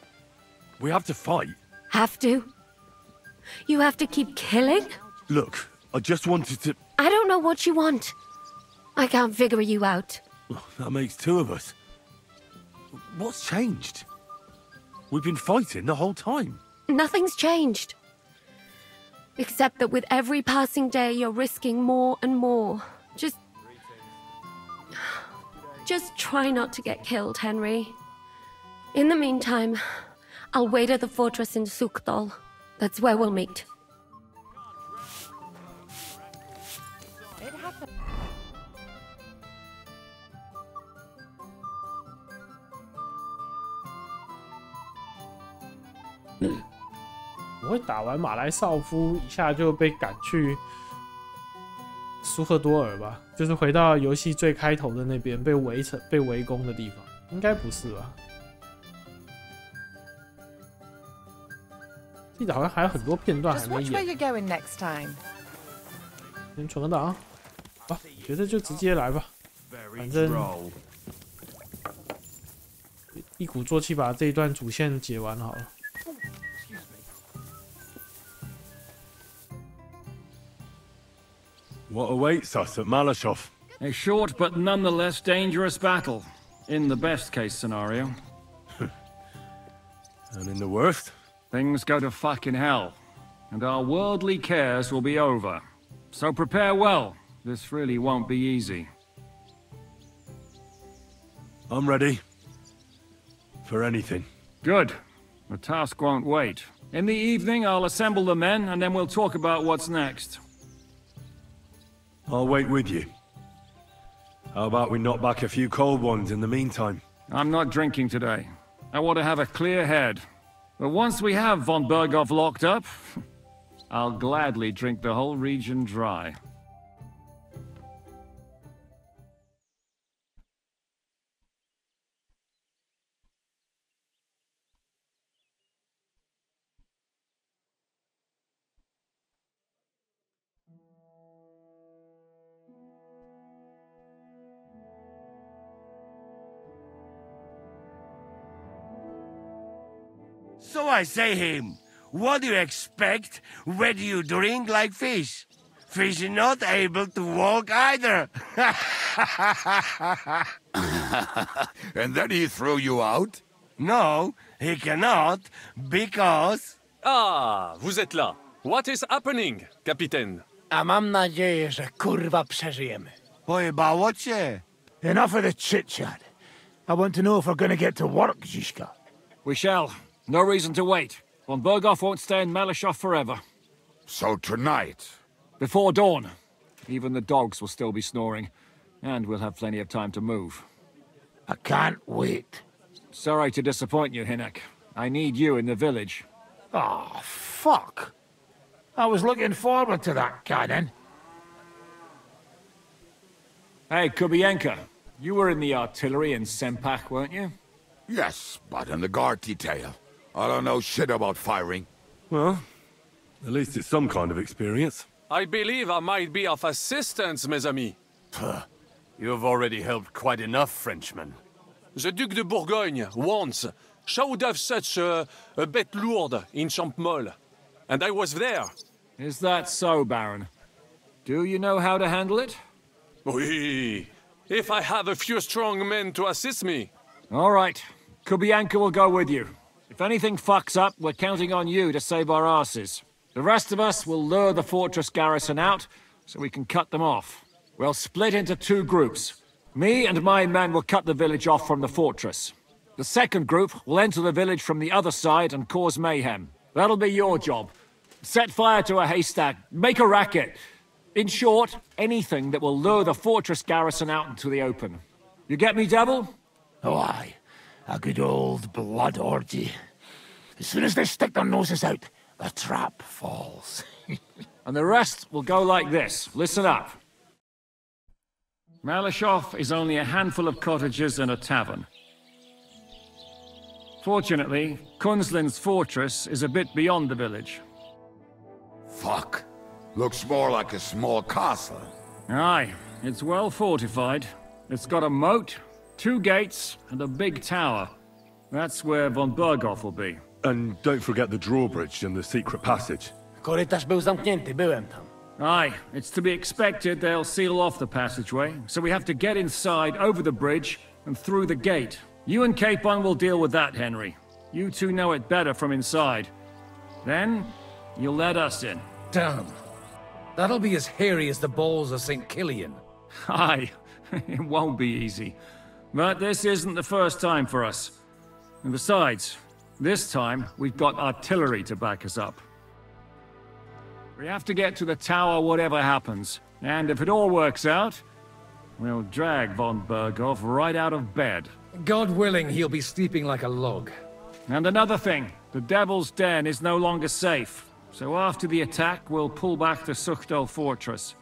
We have to fight. Have to? You have to keep killing? Look, I just wanted to... I don't know what you want. I can't figure you out. That makes two of us. What's changed? We've been fighting the whole time. Nothing's changed. Except that with every passing day, you're risking more and more. Just try not to get killed, Henry. In the meantime, I'll wait at the fortress in Sukdal. That's where we'll meet. Hmm. 我会打完马来少夫一下就被赶去苏赫多尔吧，就是回到游戏最开头的那边被围攻的地方，应该不是吧？记得好像还有很多片段还没演。先存个档，好，觉得就直接来吧，反正一鼓作气把这一段主线解完好了。What awaits us at Malashov? A short but nonetheless dangerous battle, in the best case scenario. And in the worst? Things go to fucking hell, and our worldly cares will be over. So prepare well. This really won't be easy. I'm ready. For anything. Good. The task won't wait. In the evening, I'll assemble the men, and then we'll talk about what's next. I'll wait with you. How about we knock back a few cold ones in the meantime? I'm not drinking today. I want to have a clear head. But once we have von Berghoff locked up, I'll gladly drink the whole region dry. So I say him, what do you expect? Where do you drink like fish? Fish is not able to walk either. And then he threw you out? No, he cannot, because... Ah, vous êtes là. What is happening, Capitaine? A mam nadzieję, że kurwa przeżyjemy. Pojebało cię. Enough of the chit-chat. I want to know if we're gonna get to work, Zizka. We shall. No reason to wait. Von Berghoff won't stay in Malashov forever. So tonight? Before dawn. Even the dogs will still be snoring. And we'll have plenty of time to move. I can't wait. Sorry to disappoint you, Hinek. I need you in the village. Oh, fuck. I was looking forward to that, cannon. Hey, Kubienka. You were in the artillery in Sempak, weren't you? Yes, but in the guard detail. I don't know shit about firing. Well, at least it's some kind of experience. I believe I might be of assistance, mes amis. You have already helped quite enough, Frenchmen. The Duc de Bourgogne, once, showed off such a bête lourde in Champmol. And I was there. Is that so, Baron? Do you know how to handle it? Oui. If I have a few strong men to assist me. All right. Kubianka will go with you. If anything fucks up, we're counting on you to save our asses. The rest of us will lure the fortress garrison out, so we can cut them off. We'll split into 2 groups. Me and my men will cut the village off from the fortress. The second group will enter the village from the other side and cause mayhem. That'll be your job. Set fire to a haystack, make a racket. In short, anything that will lure the fortress garrison out into the open. You get me, Devil? Oh, aye. A good old blood orgy. As soon as they stick their noses out, the trap falls. And the rest will go like this. Listen up. Malashov is only a handful of cottages and a tavern. Fortunately, Kunzlin's fortress is a bit beyond the village. Fuck. Looks more like a small castle. Aye, it's well fortified. It's got a moat, 2 gates, and a big tower. That's where von Berghoff will be. And don't forget the drawbridge and the secret passage. Korytarz był zamknięty, byłem tam. Aye, it's to be expected they'll seal off the passageway, so we have to get inside, over the bridge, and through the gate. You and Capon will deal with that, Henry. You two know it better from inside. Then, you'll let us in. Damn. That'll be as hairy as the balls of St. Killian. Aye, it won't be easy. But this isn't the first time for us. And besides, this time, we've got artillery to back us up. We have to get to the tower whatever happens. And if it all works out, we'll drag von Berghoff right out of bed. God willing, he'll be sleeping like a log. And another thing, the Devil's Den is no longer safe. So after the attack, we'll pull back to Suchtel Fortress.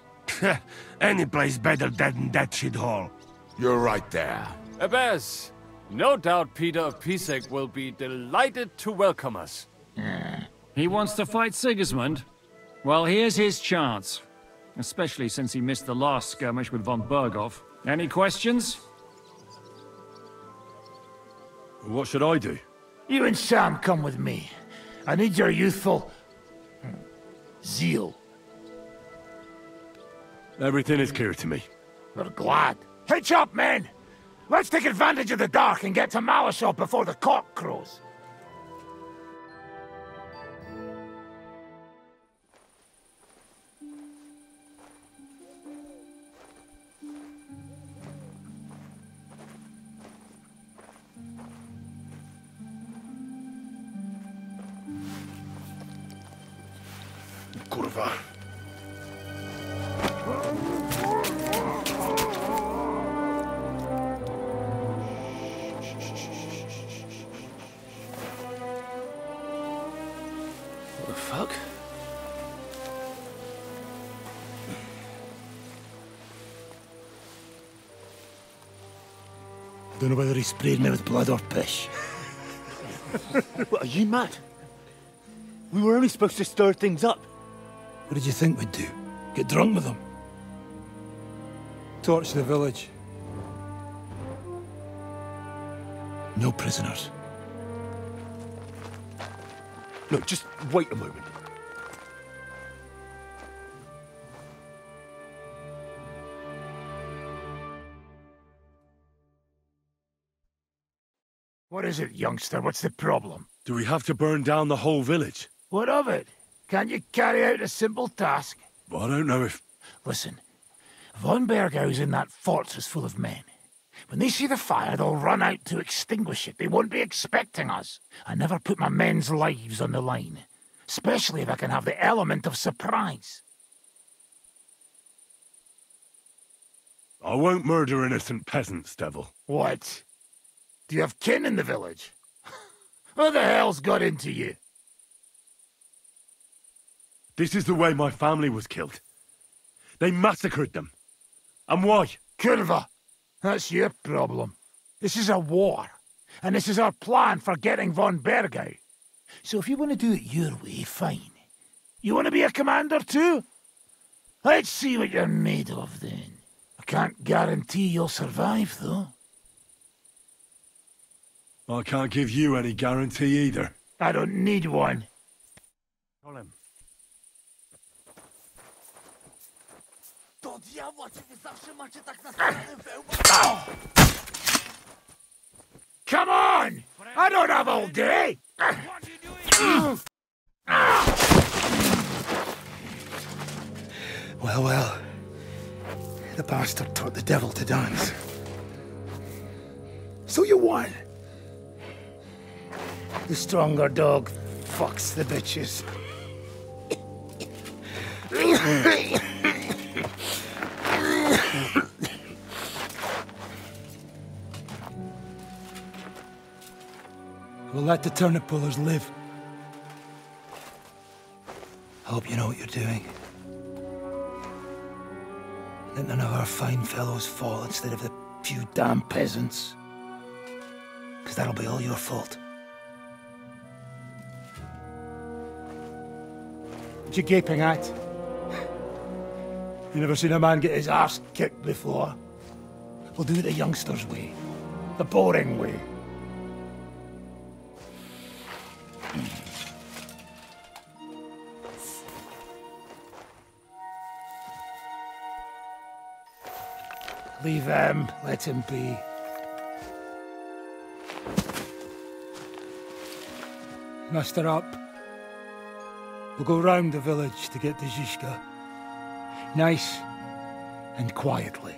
Any place better than that shithole. You're right there. Abbas, no doubt Peter of Pisek will be delighted to welcome us. He wants to fight Sigismund? Well, here's his chance. Especially since he missed the last skirmish with von Berghoff. Any questions? What should I do? You and Sam come with me. I need your youthful... zeal. Everything is clear to me. We're glad. Hitch up, men! Let's take advantage of the dark and get to Malashov before the cock crows. Kurwa. What the fuck? Don't know whether he sprayed me with blood or piss. What, are you mad? We were only supposed to stir things up. What did you think we'd do? Get drunk with them? Torch the village. No prisoners. Look, just wait a moment. What is it, youngster? What's the problem? Do we have to burn down the whole village? What of it? Can't you carry out a simple task? Well, I don't know if... Listen, von Berghau's in that fortress full of men. When they see the fire, they'll run out to extinguish it. They won't be expecting us. I never put my men's lives on the line. Especially if I can have the element of surprise. I won't murder innocent peasants, Devil. What? Do you have kin in the village? Who the hell's got into you? This is the way my family was killed. They massacred them. And why? Kurva, that's your problem. This is a war. And this is our plan for getting von Berghau. So if you want to do it your way, fine. You want to be a commander too? Let's see what you're made of, then. I can't guarantee you'll survive, though. I can't give you any guarantee either. I don't need one. Call him. Come on! I don't have all day! Well, well. The bastard taught the devil to dance. So you won. The stronger dog fucks the bitches. We'll let the turnip pullers live. I hope you know what you're doing. Let none of our fine fellows fall instead of the few damn peasants. Because that'll be all your fault. What you gaping at? You never seen a man get his arse kicked before? We'll do it the youngsters' way. The boring way. Leave him. Let him be. Muster up. We'll go round the village to get to Zhishka. Nice and quietly.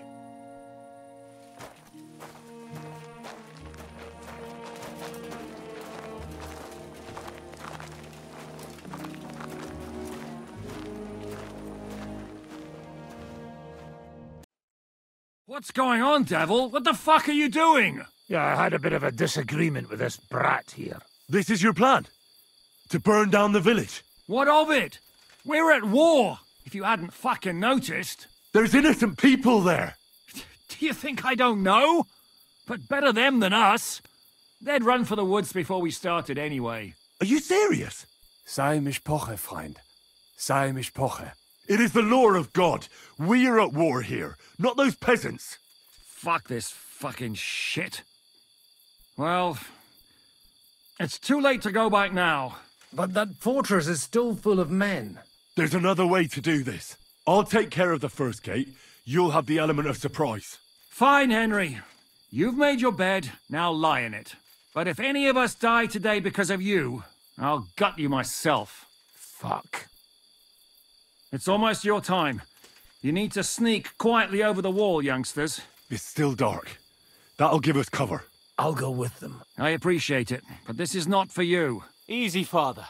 What's going on, Devil? What the fuck are you doing? Yeah, I had a bit of a disagreement with this brat here. This is your plan? To burn down the village? What of it? We're at war, if you hadn't fucking noticed. There's innocent people there. Do you think I don't know? But better them than us. They'd run for the woods before we started anyway. Are you serious? Sei mishpoche, Freund. Sei mishpoche. It is the law of God. We are at war here, not those peasants. Fuck this fucking shit. Well, it's too late to go back now. But that fortress is still full of men. There's another way to do this. I'll take care of the first gate. You'll have the element of surprise. Fine, Henry. You've made your bed, now lie in it. But if any of us die today because of you, I'll gut you myself. Fuck. It's almost your time. You need to sneak quietly over the wall, youngsters. It's still dark. That'll give us cover. I'll go with them. I appreciate it, but this is not for you. Easy, Father.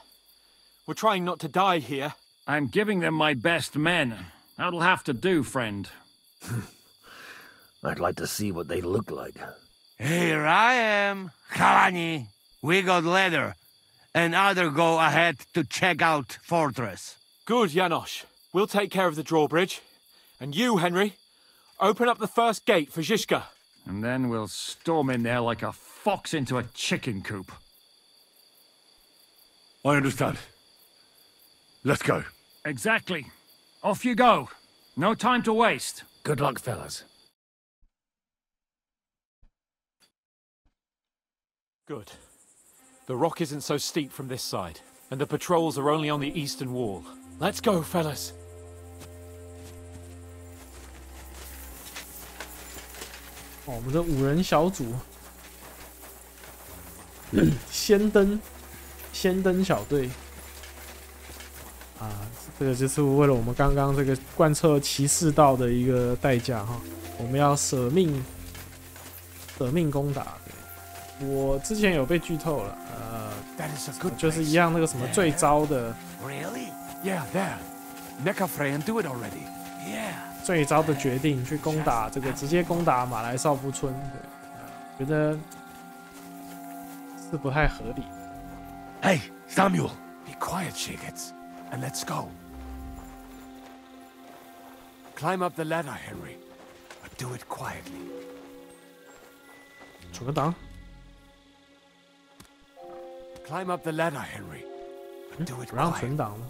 We're trying not to die here. I'm giving them my best men. That'll have to do, friend. I'd like to see what they look like. Here I am, Kalani. We got leather, and other go ahead to check out fortress. Good, Janosch. We'll take care of the drawbridge. And you, Henry, open up the first gate for Zhishka. And then we'll storm in there like a fox into a chicken coop. I understand. Let's go. Exactly. Off you go. No time to waste. Good luck, fellas. Good. The rock isn't so steep from this side, and the patrols are only on the eastern wall. Let's go, fellas. 我们的5人小组，先登小队啊，这个就是为了我们刚刚这个贯彻骑士道的一个代价哈，我们要舍命攻打。对，我之前有被剧透了，就是一样那个什么最糟的。Really? Yeah, there. Nekafreyan, do it already. Yeah. 最糟的决定去攻打这个，直接攻打马来少夫村，对，觉得是不太合理。Hey, Samuel, be quiet, Shigets, and let's go. Climb up the ladder, Henry, but do it quietly. 存个档。Climb up the ladder, Henry, but do it 不让 quietly. 存档吗？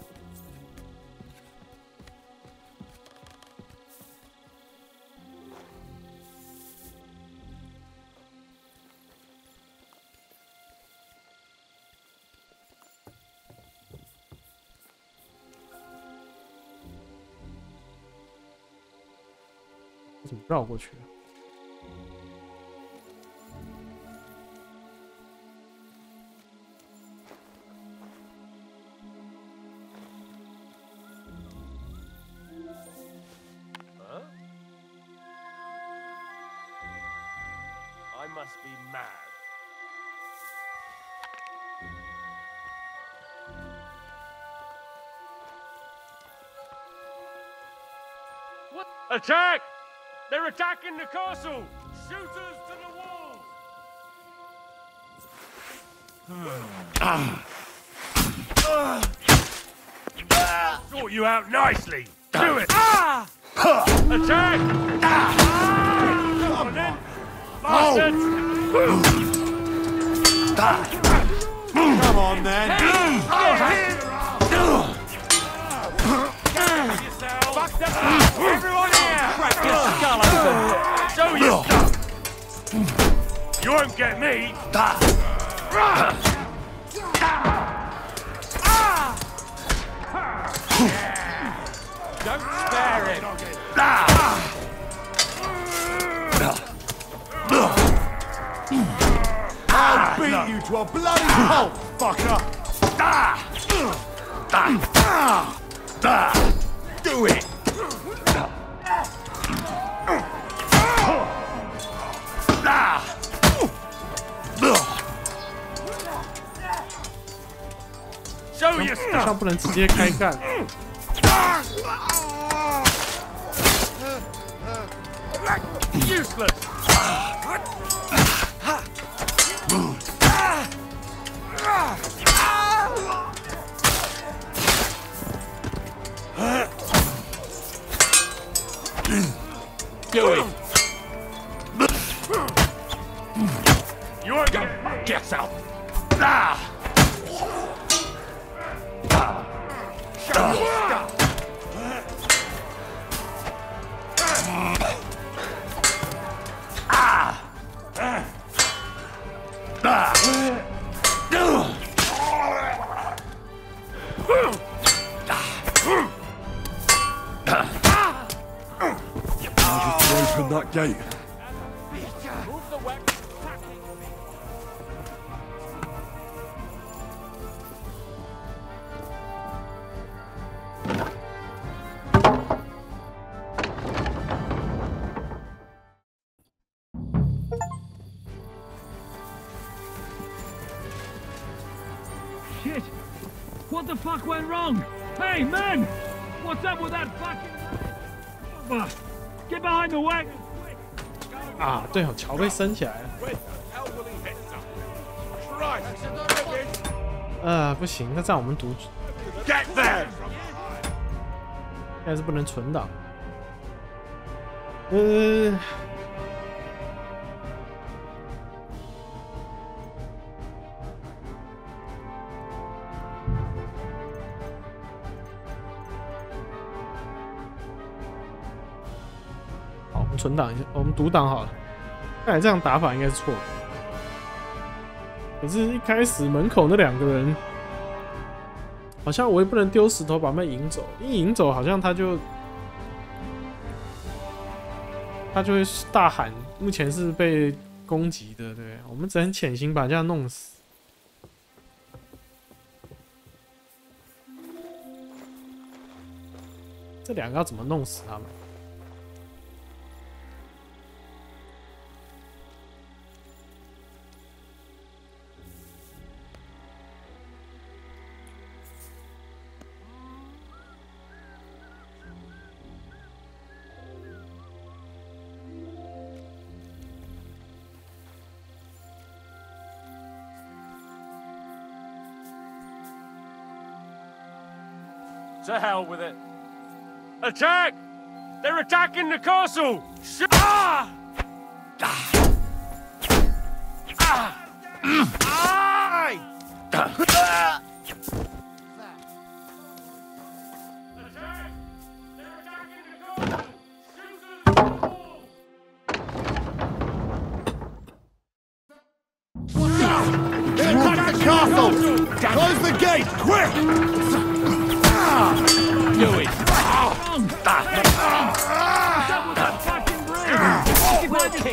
怎么绕过去了？I must be mad. What? Attack! They're attacking the castle! Shooters to the wall! Sort you out nicely! Do it! Attack! Come on then! Bastards! Come on then! Everyone here! Crack your skull open! Show you stuff! You won't get me! Don't spare him! I'll beat you to a bloody pulp, fucker! Do it! Show you 好像不能直接开干。Useless! Do it! You won't get me! Get out! Show your stuff! Open that gate. Shit! What the fuck went wrong? Hey, men! What's up with that fucking... Get behind the wagon! 啊，对哦，桥被升起来了。不行，那这样我们读，现在是不能存档。好，我们存档一下，我们读档好了。看来这样打法应该是错的。可是，一开始门口那两个人，好像我也不能丢石头把他们引走，一引走好像他就会大喊，目前是被攻击的，对，我们只能潜行把这样弄死。这两个要怎么弄死他们？To hell with it. Attack! They're attacking the castle! Attack the castle! Close the gate, quick! Do it! 在扯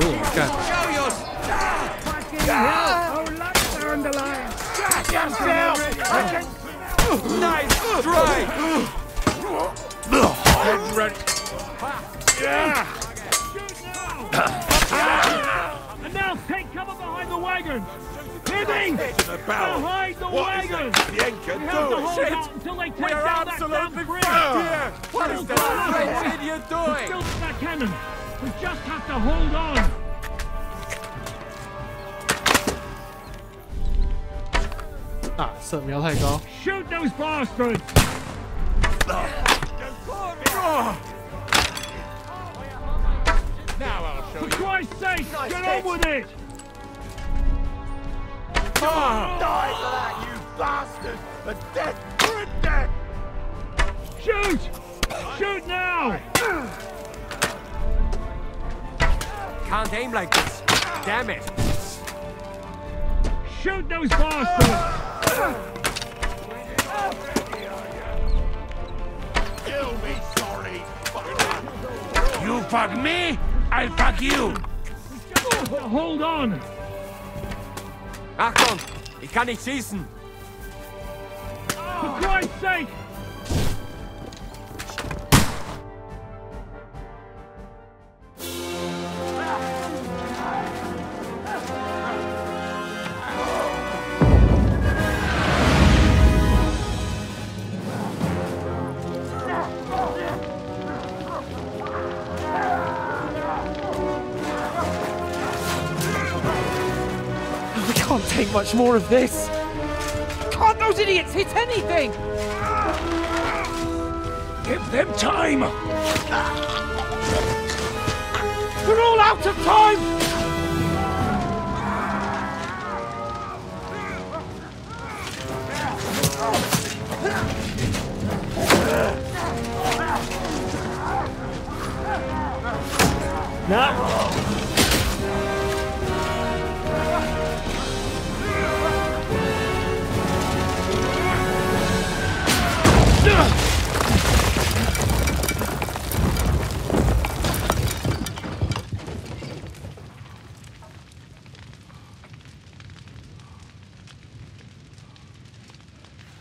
我干。Nice strike! Get ready. And now take cover behind the wagon! Hitting! Behind the wagon! We have to hold out until they take down that damn bridge! What is that shit you're doing? Still that cannon! We just have to hold on! Ah, 射瞄太高。 Shoot those bastards! Now I'll show For you. Christ's sake, get on with it! Die for that, you bastard! A dead dead! Shoot! Shoot now! Can't aim like this. Damn it. Shoot those bastards! Kill me, sorry! You fuck me, I'll fuck you! Hold on! Achtung! Ich kann nicht schießen! For Christ's sake! We can't take much more of this. Can't those idiots hit anything? Give them time! We're all out of time! No!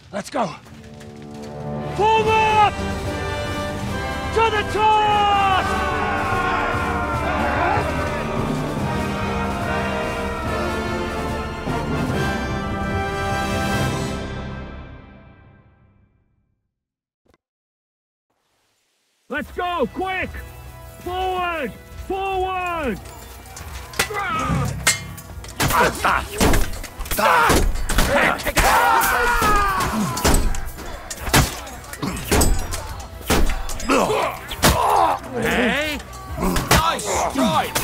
Let's go! Forward! To the top! Let's go! Quick! Forward! Forward! Hey! Nice strike!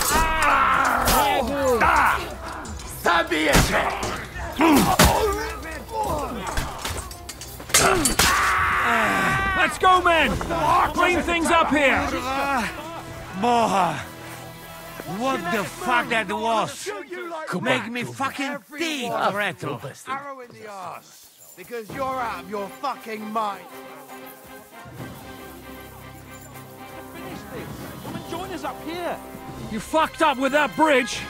Let's go, men! Clean things up here! Boha! What the fuck that was? Make me fucking think, Reto. Arrow in the arse. Because you're out of your fucking mind. Finish this. Come and join us up here. You fucked up with that bridge!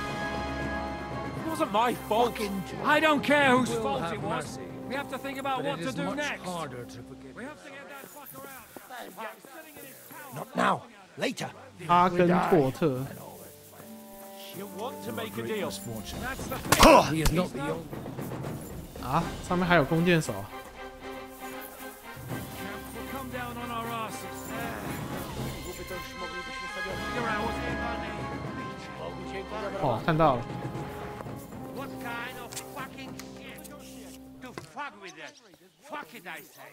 It wasn't my fault. I don't care whose fault it was. We have to think about what to do next. We have to get that fucker out. Not now. Later. 阿根拓特。 You want to make a deal? That's the thing. He is not the only. 啊，上面还有弓箭手。 We'll come down on our asses. Figure out what's going on. 哦，看到了。 What kind of fucking shit? To fuck with it. Fuck it, I say.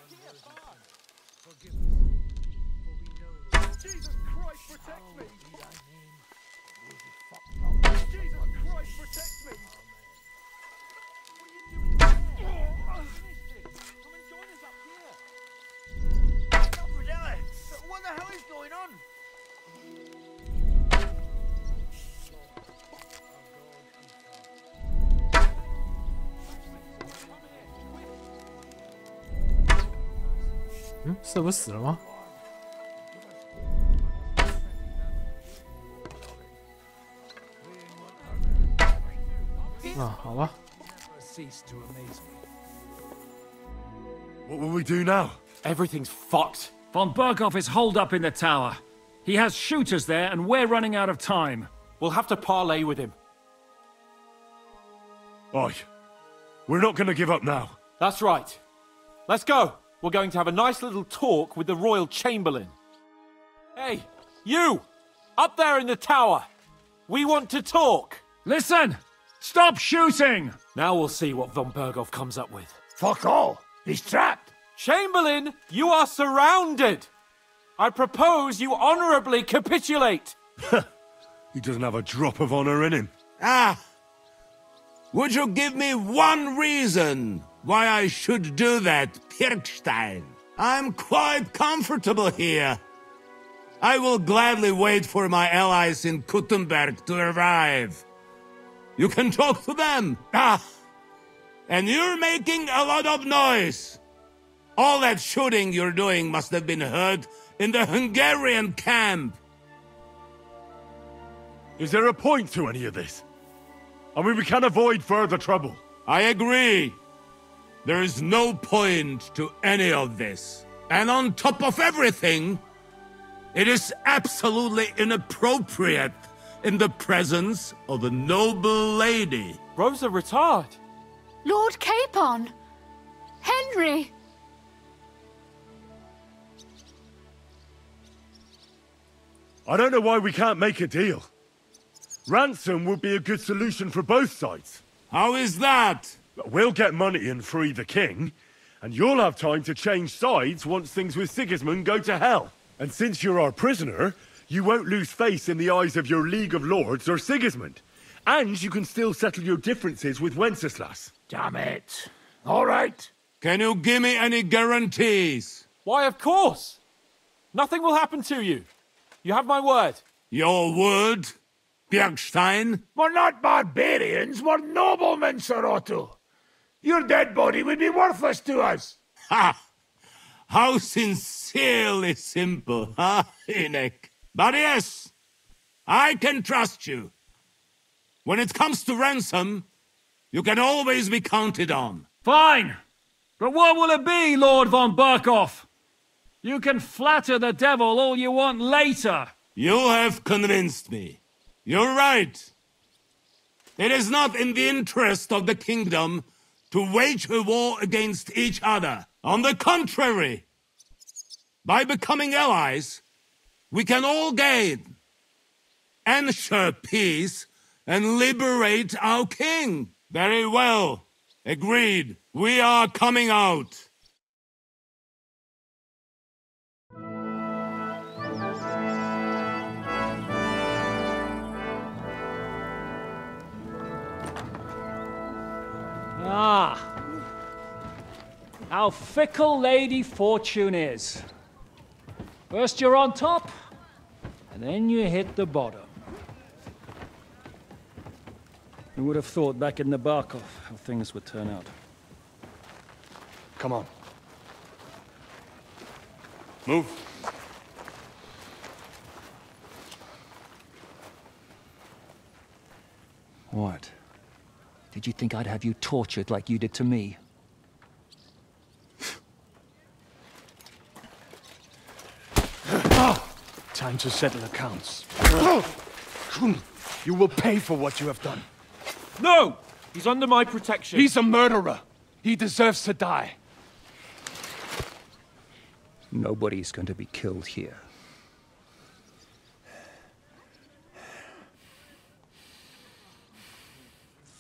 Jesus Christ, protect me! Jesus Christ, protect me! What the hell is going on? 嗯，是不是死了吗？啊，好吧。What will we do now? Everything's fucked. Von Berghoff is holed up in the tower. He has shooters there, and we're running out of time. We'll have to parley with him. Oi. We're not gonna give up now. That's right. Let's go. We're going to have a nice little talk with the Royal Chamberlain. Hey, you! Up there in the tower! We want to talk! Listen! Stop shooting! Now we'll see what Von Berghoff comes up with. Fuck all! He's trapped! Chamberlain, you are surrounded! I propose you honorably capitulate! He doesn't have a drop of honor in him. Ah! Would you give me one reason why I should do that, Pirkstein? I'm quite comfortable here. I will gladly wait for my allies in Kuttenberg to arrive. You can talk to them. Ah! And you're making a lot of noise. All that shooting you're doing must have been heard in the Hungarian camp. Is there a point to any of this? I mean, we can avoid further trouble. I agree. There is no point to any of this. And on top of everything, it is absolutely inappropriate in the presence of a noble lady. Rosa Retard. Lord Capon! Henry! I don't know why we can't make a deal. Ransom would be a good solution for both sides. How is that? We'll get money and free the king, and you'll have time to change sides once things with Sigismund go to hell. And since you're our prisoner, you won't lose face in the eyes of your League of Lords or Sigismund. And you can still settle your differences with Wenceslas. Damn it. All right. Can you give me any guarantees? Why, of course. Nothing will happen to you. You have my word. Your word, Bjergstein? We're not barbarians, we're noblemen, Sir Otto. Your dead body would be worthless to us. Ha! How sincerely simple, huh, Enoch? But yes, I can trust you. When it comes to ransom, you can always be counted on. Fine! But what will it be, Lord von Berghoff? You can flatter the devil all you want later. You have convinced me. You're right. It is not in the interest of the kingdom to wage a war against each other. On the contrary, by becoming allies, we can all gain, ensure peace, and liberate our king. Very well. Agreed. We are coming out. Ah. How fickle Lady Fortune is. First you're on top, and then you hit the bottom. Who would have thought back in the Barkov how things would turn out? Come on. Move. What? Did you think I'd have you tortured like you did to me? Time to settle accounts. You will pay for what you have done. No! He's under my protection. He's a murderer. He deserves to die. Nobody's going to be killed here.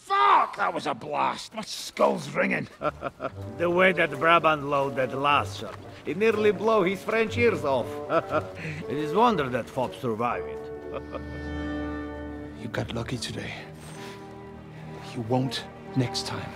Fuck! That was a blast. My skull's ringing. The way that Brabant loaded last shot, it nearly blew his French ears off. It is wonder that Fop survived it. You got lucky today. You won't next time.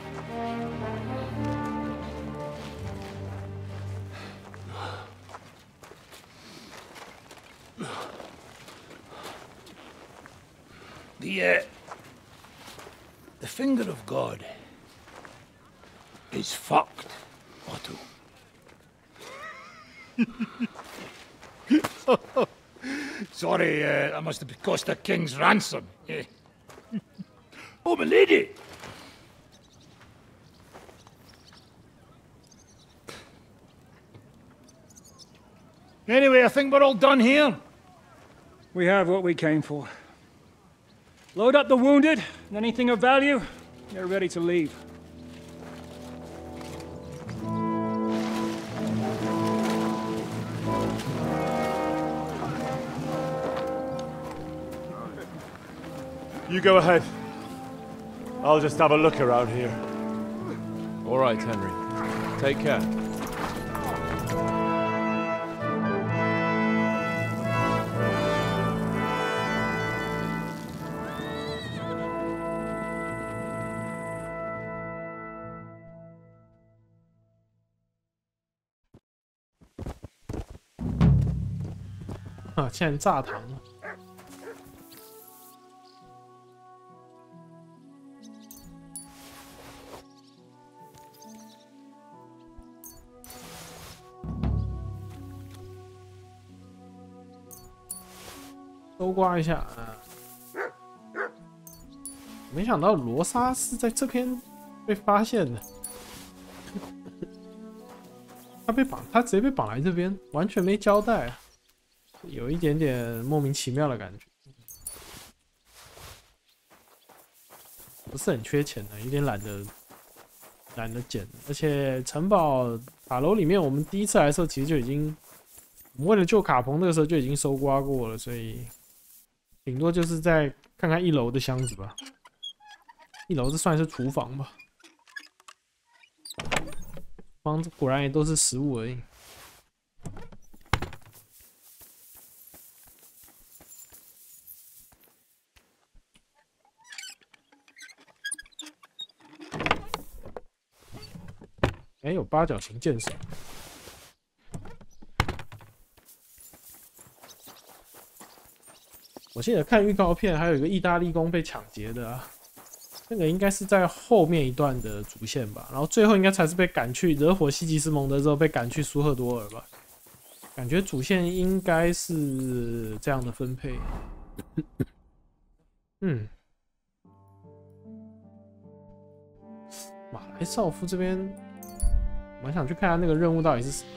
The finger of God is fucked, Otto. Sorry, that must have cost a king's ransom. Oh, my lady! Anyway, I think we're all done here. We have what we came for. Load up the wounded, and anything of value, they're ready to leave. You go ahead. I'll just have a look around here. All right, Henry. Take care.啊，竟然炸膛了！搜刮一下啊！没想到罗莎是在这边被发现的。他直接被绑来这边，完全没交代啊，有一点点莫名其妙的感觉。不是很缺钱的，有点懒得捡。而且城堡塔楼里面，我们第一次来的时候其实就已经，我们为了救卡彭那个时候就已经搜刮过了，所以顶多就是再看看一楼的箱子吧。一楼这算是厨房吧。房子果然也都是食物而已。哎，有八角形剑手。我记得看预告片，还有一个意大利公被抢劫的啊。那个应该是在后面一段的主线吧，然后最后应该才是被赶去惹火西吉斯蒙德之后被赶去苏赫多尔吧。感觉主线应该是这样的分配。嗯，马来少夫这边，蛮想去看看那个任务到底是什么。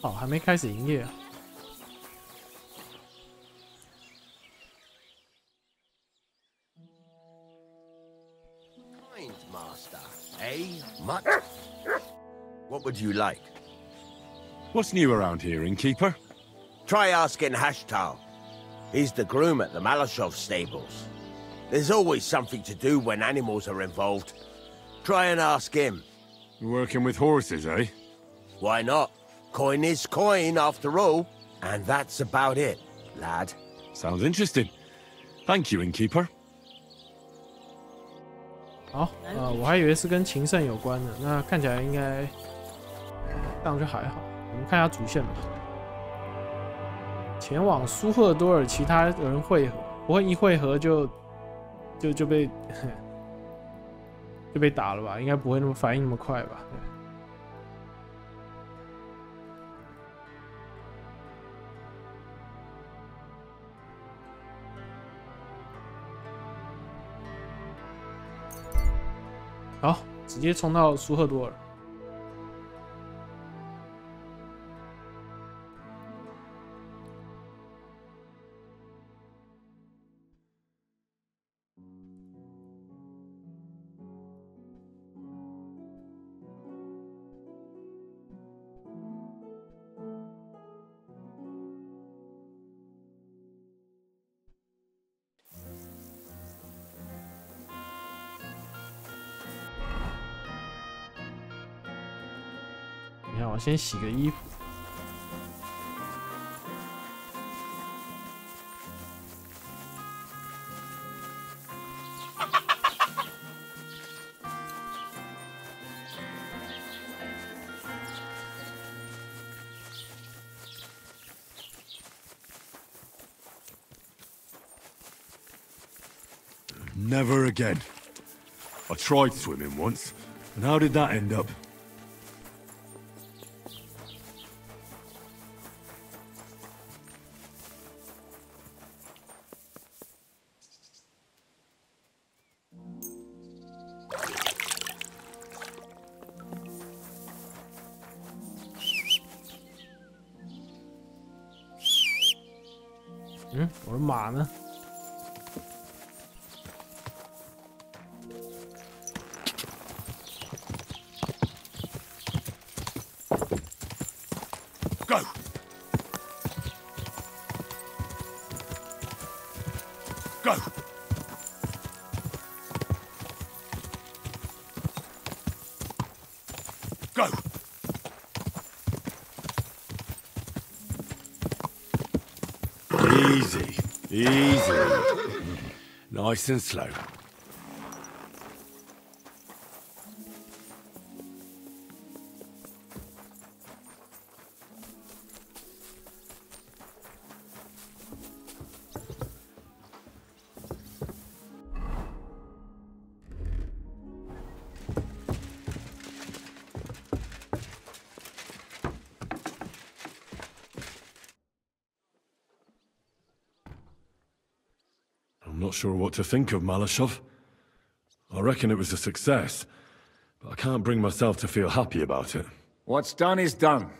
好，还没开始营业啊。Kind master, eh? Much? What would you like? What's new around here, innkeeper? Try asking Hashtal. He's the groom at the Malashov stables. There's always something to do when animals are involved. Try and ask him. Working with horses, eh? Why not? Coin is coin, after all. And that's about it, lad. Sounds interesting. Thank you, innkeeper. 好，我还以为是跟情圣有关的，那看起来应该这样就还好。我们看一下主线吧。前往苏赫多尔，其他人会合，不会一会合就被就被打了吧？应该不会那么反应那么快吧？好，直接冲到苏赫多尔。你看，我先洗个衣服。Never again. I tried swimming once, and how did that end up? Hmm? 我的马呢？ Go! Go! Go! Easy, easy. Nice and slow. I'm not sure what to think of Malashov. I reckon it was a success, but I can't bring myself to feel happy about it. What's done is done.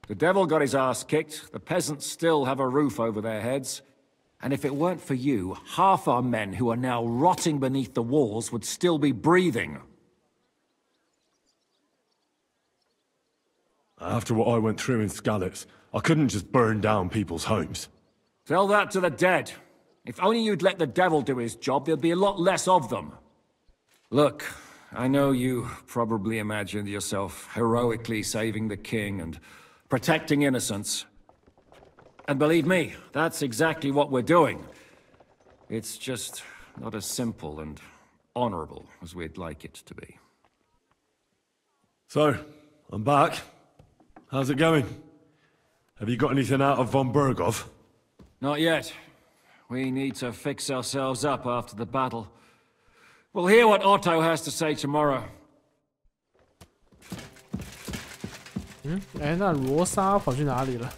The devil got his ass kicked, the peasants still have a roof over their heads, and if it weren't for you, half our men who are now rotting beneath the walls would still be breathing. After what I went through in Skalitz, I couldn't just burn down people's homes. Tell that to the dead. If only you'd let the devil do his job, there'd be a lot less of them. Look, I know you probably imagined yourself heroically saving the king and protecting innocents. And believe me, that's exactly what we're doing. It's just not as simple and honorable as we'd like it to be. So, I'm back. How's it going? Have you got anything out of von Bergov? Not yet. We need to fix ourselves up after the battle. We'll hear what Otto has to say tomorrow. 哎，那罗莎跑去哪里了？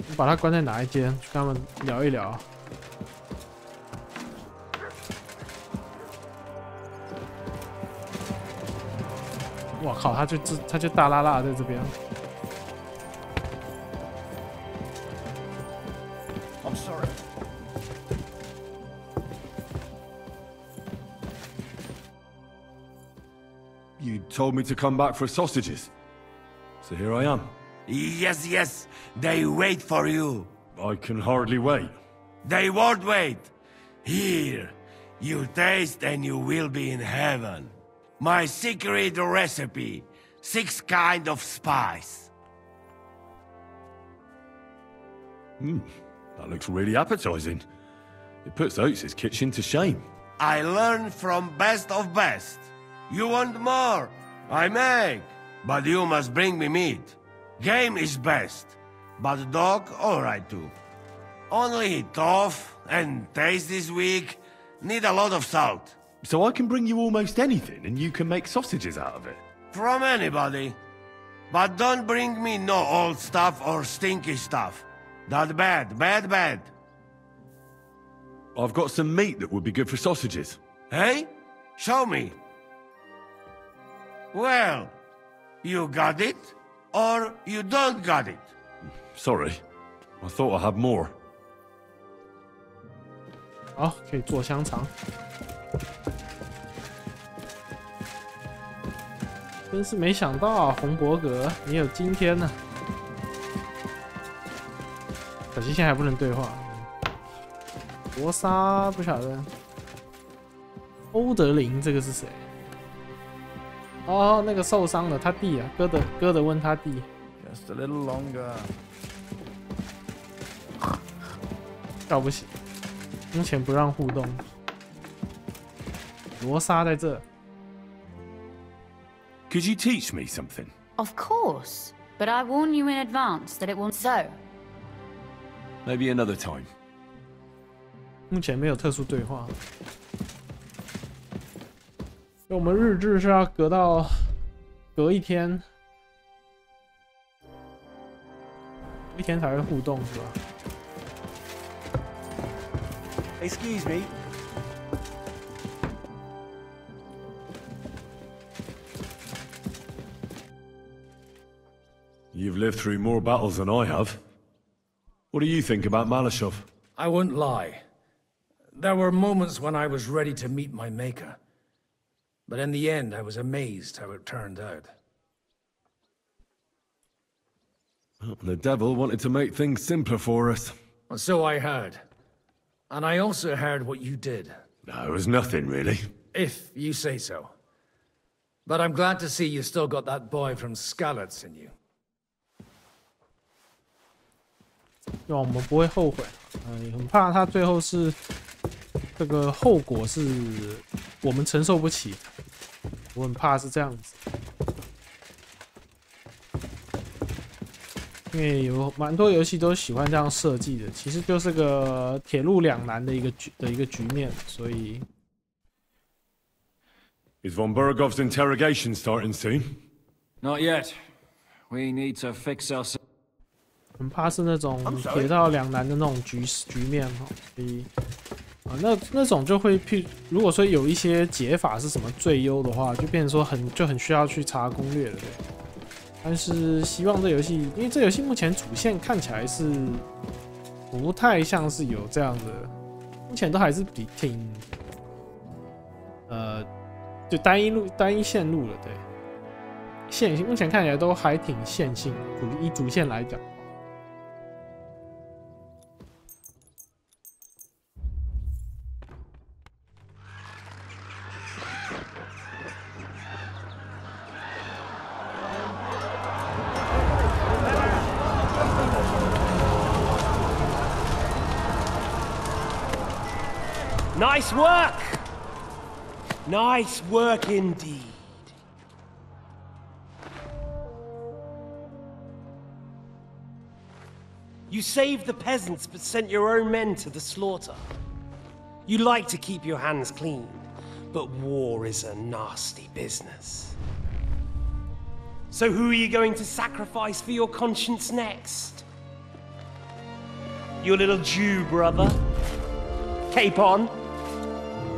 你把他关在哪一间？去跟他们聊一聊。哇靠，他就大拉拉在这边。I'm sorry. You told me to come back for sausages. So here I am. Yes, yes, they wait for you. I can hardly wait. They won't wait. Here, you taste and you will be in heaven. My secret recipe, 6 kinds of spice. That looks really appetizing. It puts Oates' kitchen to shame. I learned from best of best. You want more? I make. But you must bring me meat. Game is best. But dog, alright too. Only tough and taste is weak. Need a lot of salt. So I can bring you almost anything and you can make sausages out of it? From anybody. But don't bring me no old stuff or stinky stuff. That bad, bad, bad. I've got some meat that would be good for sausages. Hey? Show me. Well, you got it, or you don't got it. Sorry. I thought I had more. 好，可以做香肠。真是没想到啊，洪伯格，你有今天呢。可惜现在还不能对话。罗莎不晓得。欧德林这个是谁？哦，那个受伤的他弟啊，哥的问他弟。Just a little longer. 叫不醒，目前不让互动。罗莎在这。Could you teach me something? Of course, but I warn you in advance that it won't so. Maybe another time. 目前没有特殊对话。我们日志是要隔一天才会互动是吧 Excuse me. You've lived through more battles than I have. What do you think about Malashov? I won't lie. There were moments when I was ready to meet my maker. But in the end, I was amazed how it turned out. The devil wanted to make things simpler for us. And so I heard. And I also heard what you did. No, it was nothing, really. If you say so. But I'm glad to see you still got that boy from Skalitz in you. 让我们不会后悔。很怕他最后是这个后果是我们承受不起的。我很怕是这样子，因为有蛮多游戏都喜欢这样设计的，其实就是个铁路两难的一个局面，所以。Is von Bergov's interrogation starting soon? Not yet. We need to fix ourselves. 很怕是那种铁道两难的那种局面哈，所以那种就会如果说有一些解法是什么最优的话，就变成说很需要去查攻略了，对。但是希望这游戏，因为这游戏目前主线看起来是不太像是有这样的，目前都还是挺就单一线路了，对。目前看起来都还挺线性的，以主线来讲。Nice work! Nice work indeed. You saved the peasants but sent your own men to the slaughter. You like to keep your hands clean, but war is a nasty business. So who are you going to sacrifice for your conscience next? Your little Jew brother? Cape on?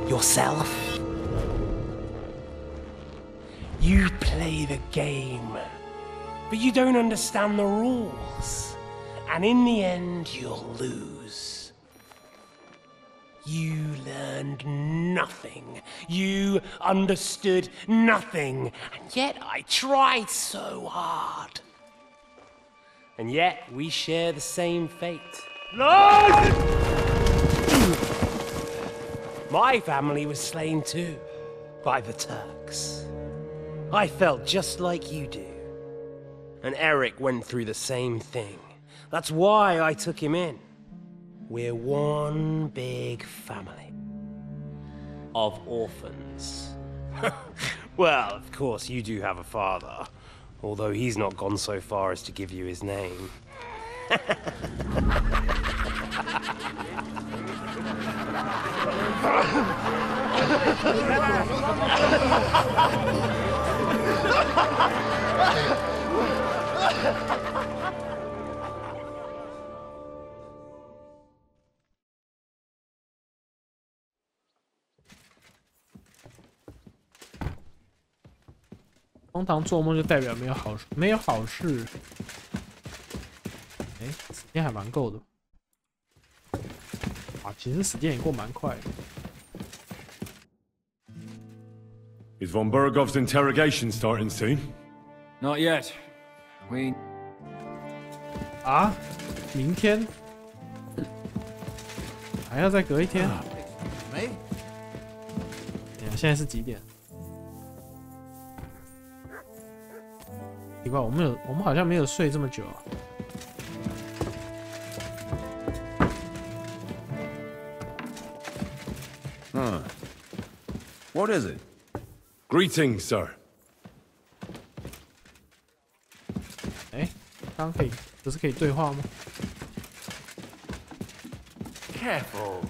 Yourself? You play the game, but you don't understand the rules. And in the end, you'll lose. You learned nothing. You understood nothing. And yet I tried so hard. And yet we share the same fate. No! My family was slain too, by the Turks. I felt just like you do. And Eric went through the same thing. That's why I took him in. We're one big family. Of orphans. Well, of course you do have a father. Although he's not gone so far as to give you his name.通常做梦就代表没有好事。时间还蛮够的。其实时间也过蛮快的。Is von Bergov's interrogation starting soon? Not yet. We. 明天还要再隔一天？没。现在是几点？奇怪，我们好像没有睡这么久啊。What is it? Greetings, sir. 刚可以，不是可以对话吗 Careful.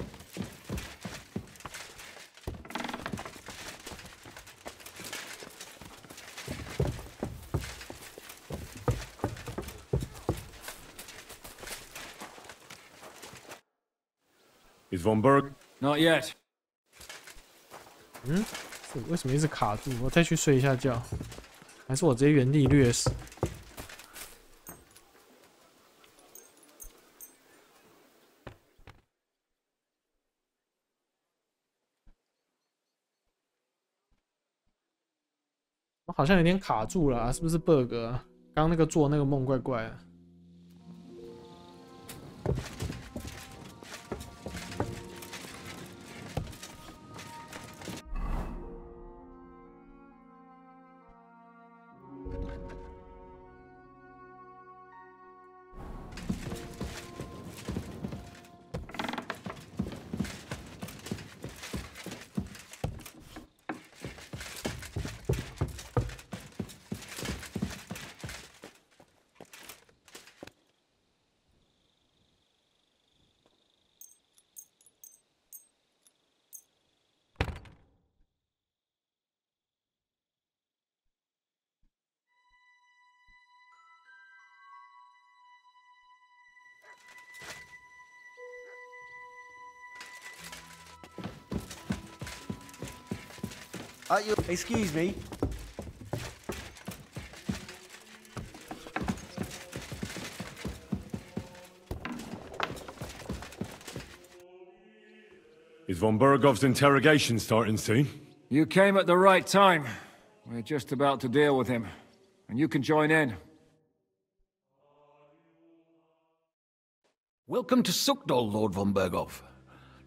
Is von Berg? Not yet. 为什么一直卡住？我再去睡一下觉，还是我直接原地掠死？我好像有点卡住了、是不是 bug 啊？刚刚那个做那个梦怪怪的。Excuse me. Is von Bergov's interrogation starting soon? You came at the right time. We're just about to deal with him. And you can join in. Welcome to Sukdol, Lord von Bergov.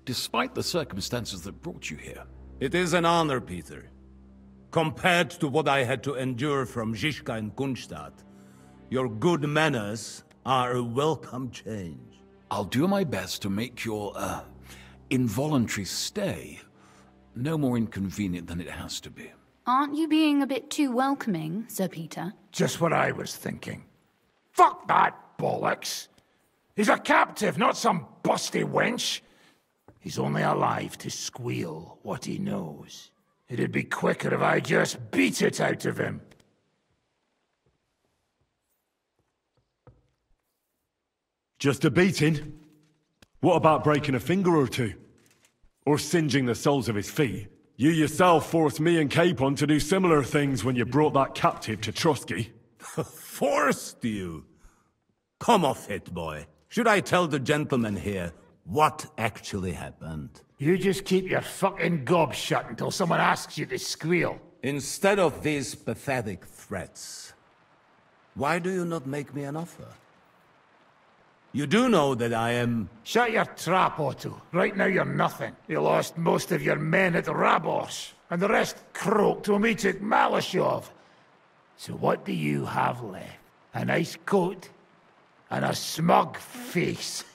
Despite the circumstances that brought you here. It is an honor, Peter. Compared to what I had to endure from Zizka and Kunstadt, your good manners are a welcome change. I'll do my best to make your, involuntary stay no more inconvenient than it has to be. Aren't you being a bit too welcoming, Sir Peter? Just what I was thinking. Fuck that bollocks! He's a captive, not some busty wench. He's only alive to squeal what he knows. It'd be quicker if I just beat it out of him. Just a beating? What about breaking a finger or two? Or singeing the soles of his feet? You yourself forced me and Capon to do similar things when you brought that captive to Trotsky. Forced you? Come off it, boy. Should I tell the gentleman here what actually happened? You just keep your fucking gob shut until someone asks you to squeal. Instead of these pathetic threats, why do you not make me an offer? You do know that I am... Shut your trap, Otto. Right now you're nothing. You lost most of your men at Rabos, and the rest croaked when we took Malashov. So what do you have left? A nice coat and a smug face.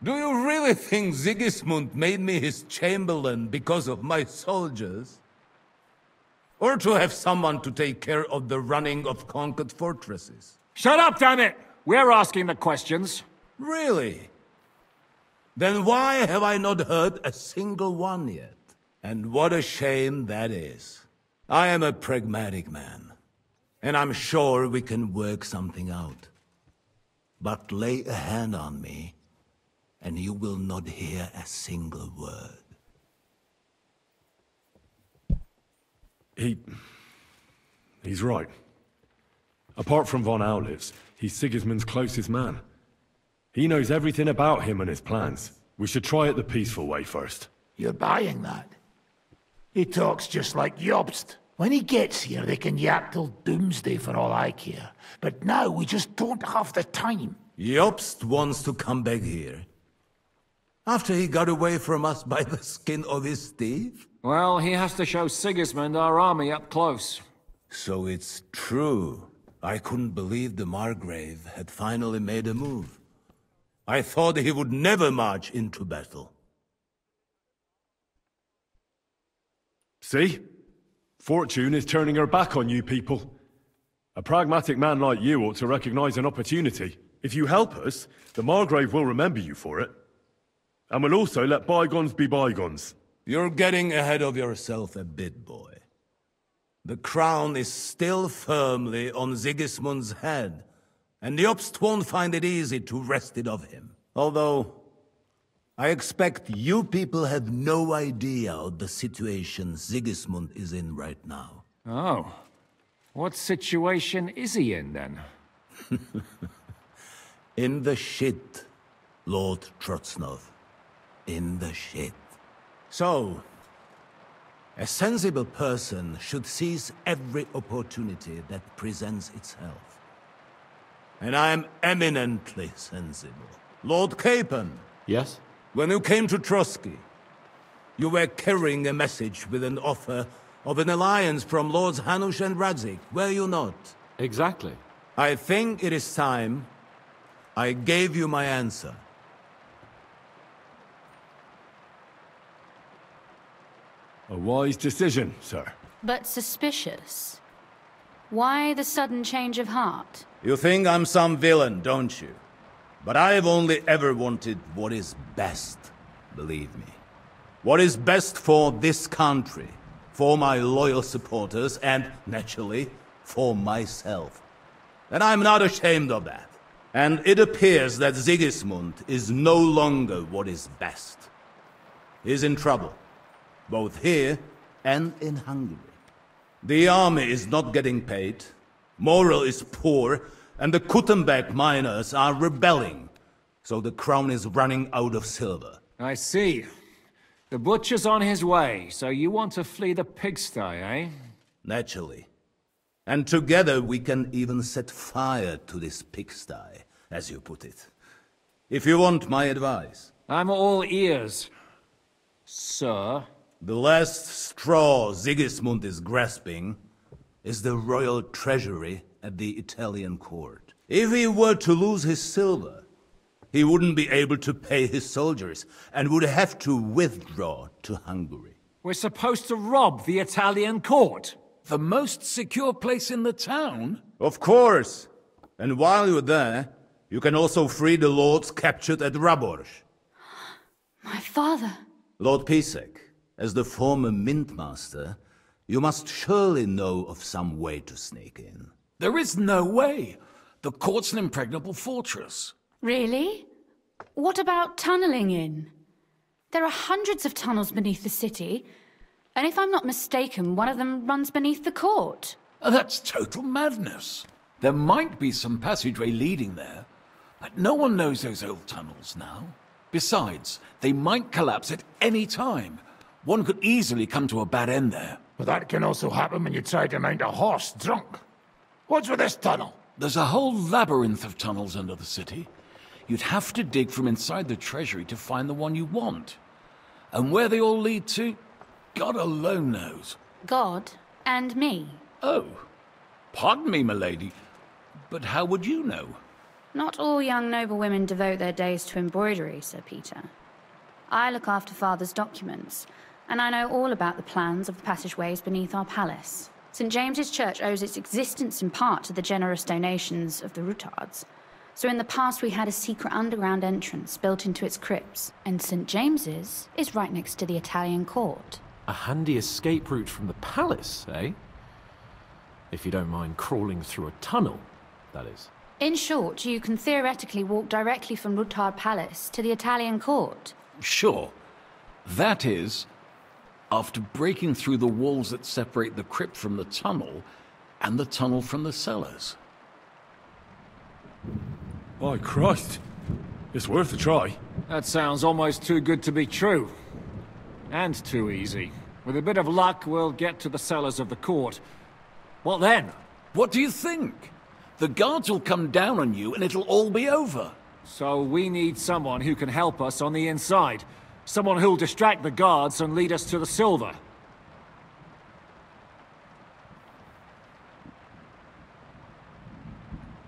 Do you really think Sigismund made me his chamberlain because of my soldiers? Or to have someone to take care of the running of conquered fortresses? Shut up, damn it! We're asking the questions. Really? Then why have I not heard a single one yet? And what a shame that is. I am a pragmatic man, and I'm sure we can work something out. But lay a hand on me, and you will not hear a single word. He's right. Apart from von Aulitz, he's Sigismund's closest man. He knows everything about him and his plans. We should try it the peaceful way first. You're buying that? He talks just like Jobst. When he gets here, they can yap till doomsday for all I care. But now we just don't have the time. Jobst wants to come back here. After he got away from us by the skin of his teeth? Well, he has to show Sigismund our army up close. So it's true. I couldn't believe the Margrave had finally made a move. I thought he would never march into battle. See? Fortune is turning her back on you people. A pragmatic man like you ought to recognize an opportunity. If you help us, the Margrave will remember you for it. And we'll also let bygones be bygones. You're getting ahead of yourself a bit, boy. The crown is still firmly on Sigismund's head, and Jobst won't find it easy to wrest it of him. Although, I expect you people have no idea of the situation Sigismund is in right now. Oh. What situation is he in, then? In the shit, Lord Trotsnov. In the shit. So, a sensible person should seize every opportunity that presents itself. And I am eminently sensible. Lord Capon. Yes? When you came to Trotsky, you were carrying a message with an offer of an alliance from Lords Hanush and Radzik, were you not? Exactly. I think it is time I gave you my answer. A wise decision, sir. But suspicious. Why the sudden change of heart? You think I'm some villain, don't you? But I've only ever wanted what is best, believe me. What is best for this country, for my loyal supporters, and, naturally, for myself. And I'm not ashamed of that. And it appears that Sigismund is no longer what is best. He's in trouble, both here and in Hungary. The army is not getting paid, morale is poor, and the Kuttenberg miners are rebelling, so the crown is running out of silver. I see. The butcher's on his way, so you want to flee the pigsty, eh? Naturally. And together we can even set fire to this pigsty, as you put it. If you want my advice. I'm all ears, sir. The last straw Sigismund is grasping is the royal treasury at the Italian court. If he were to lose his silver, he wouldn't be able to pay his soldiers and would have to withdraw to Hungary. We're supposed to rob the Italian court. The most secure place in the town? Of course. And while you're there, you can also free the lords captured at Raborz. My father. Lord Pisek, as the former mint master, you must surely know of some way to sneak in. There is no way. The court's an impregnable fortress. Really? What about tunneling in? There are hundreds of tunnels beneath the city, and if I'm not mistaken, one of them runs beneath the court. That's total madness. There might be some passageway leading there, but no one knows those old tunnels now. Besides, they might collapse at any time. One could easily come to a bad end there. But that can also happen when you try to mount a horse drunk. What's with this tunnel? There's a whole labyrinth of tunnels under the city. You'd have to dig from inside the treasury to find the one you want. And where they all lead to, God alone knows. God and me. Oh, pardon me, milady, but how would you know? Not all young noble women devote their days to embroidery, Sir Peter. I look after Father's documents, and I know all about the plans of the passageways beneath our palace. St. James's Church owes its existence in part to the generous donations of the Rutards. So in the past we had a secret underground entrance built into its crypts, and St. James's is right next to the Italian court. A handy escape route from the palace, eh? If you don't mind crawling through a tunnel, that is. In short, you can theoretically walk directly from Rutard Palace to the Italian court. Sure. That is, after breaking through the walls that separate the crypt from the tunnel, and the tunnel from the cellars. By Christ. It's worth a try. That sounds almost too good to be true. And too easy. With a bit of luck, we'll get to the cellars of the court. What then? What do you think? The guards will come down on you and it'll all be over. So we need someone who can help us on the inside. Someone who'll distract the guards and lead us to the silver.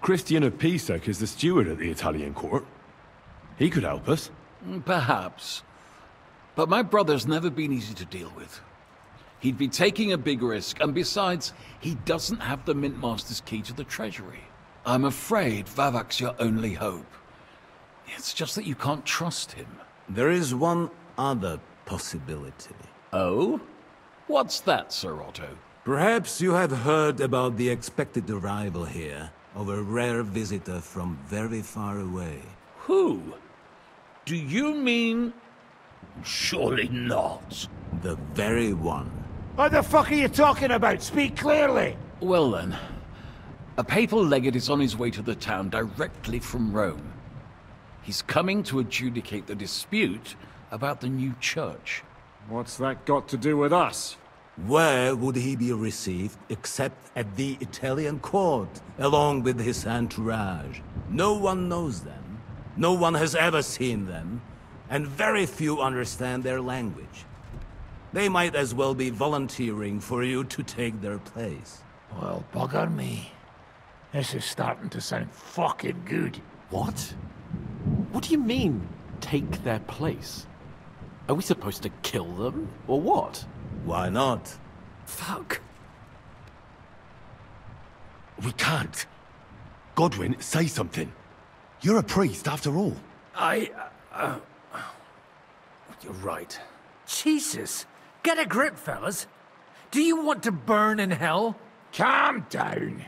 Christian of Pisek is the steward at the Italian court. He could help us. Perhaps. But my brother's never been easy to deal with. He'd be taking a big risk, and besides, he doesn't have the Mint Master's key to the treasury. I'm afraid Vavak's your only hope. It's just that you can't trust him. There is one other possibility. Oh? What's that, Sir Otto? Perhaps you have heard about the expected arrival here of a rare visitor from very far away. Who? Do you mean Surely not. The very one. What the fuck are you talking about? Speak clearly! Well then, a papal legate is on his way to the town directly from Rome. He's coming to adjudicate the dispute about the new church. What's that got to do with us? Where would he be received except at the Italian court, along with his entourage? No one knows them, no one has ever seen them, and very few understand their language. They might as well be volunteering for you to take their place. Well, bugger me. This is starting to sound fucking good. What? What do you mean, take their place? Are we supposed to kill them, or what? Why not? Fuck. We can't. Godwin, say something. You're a priest, after all. You're right. Jesus! Get a grip, fellas. Do you want to burn in hell? Calm down.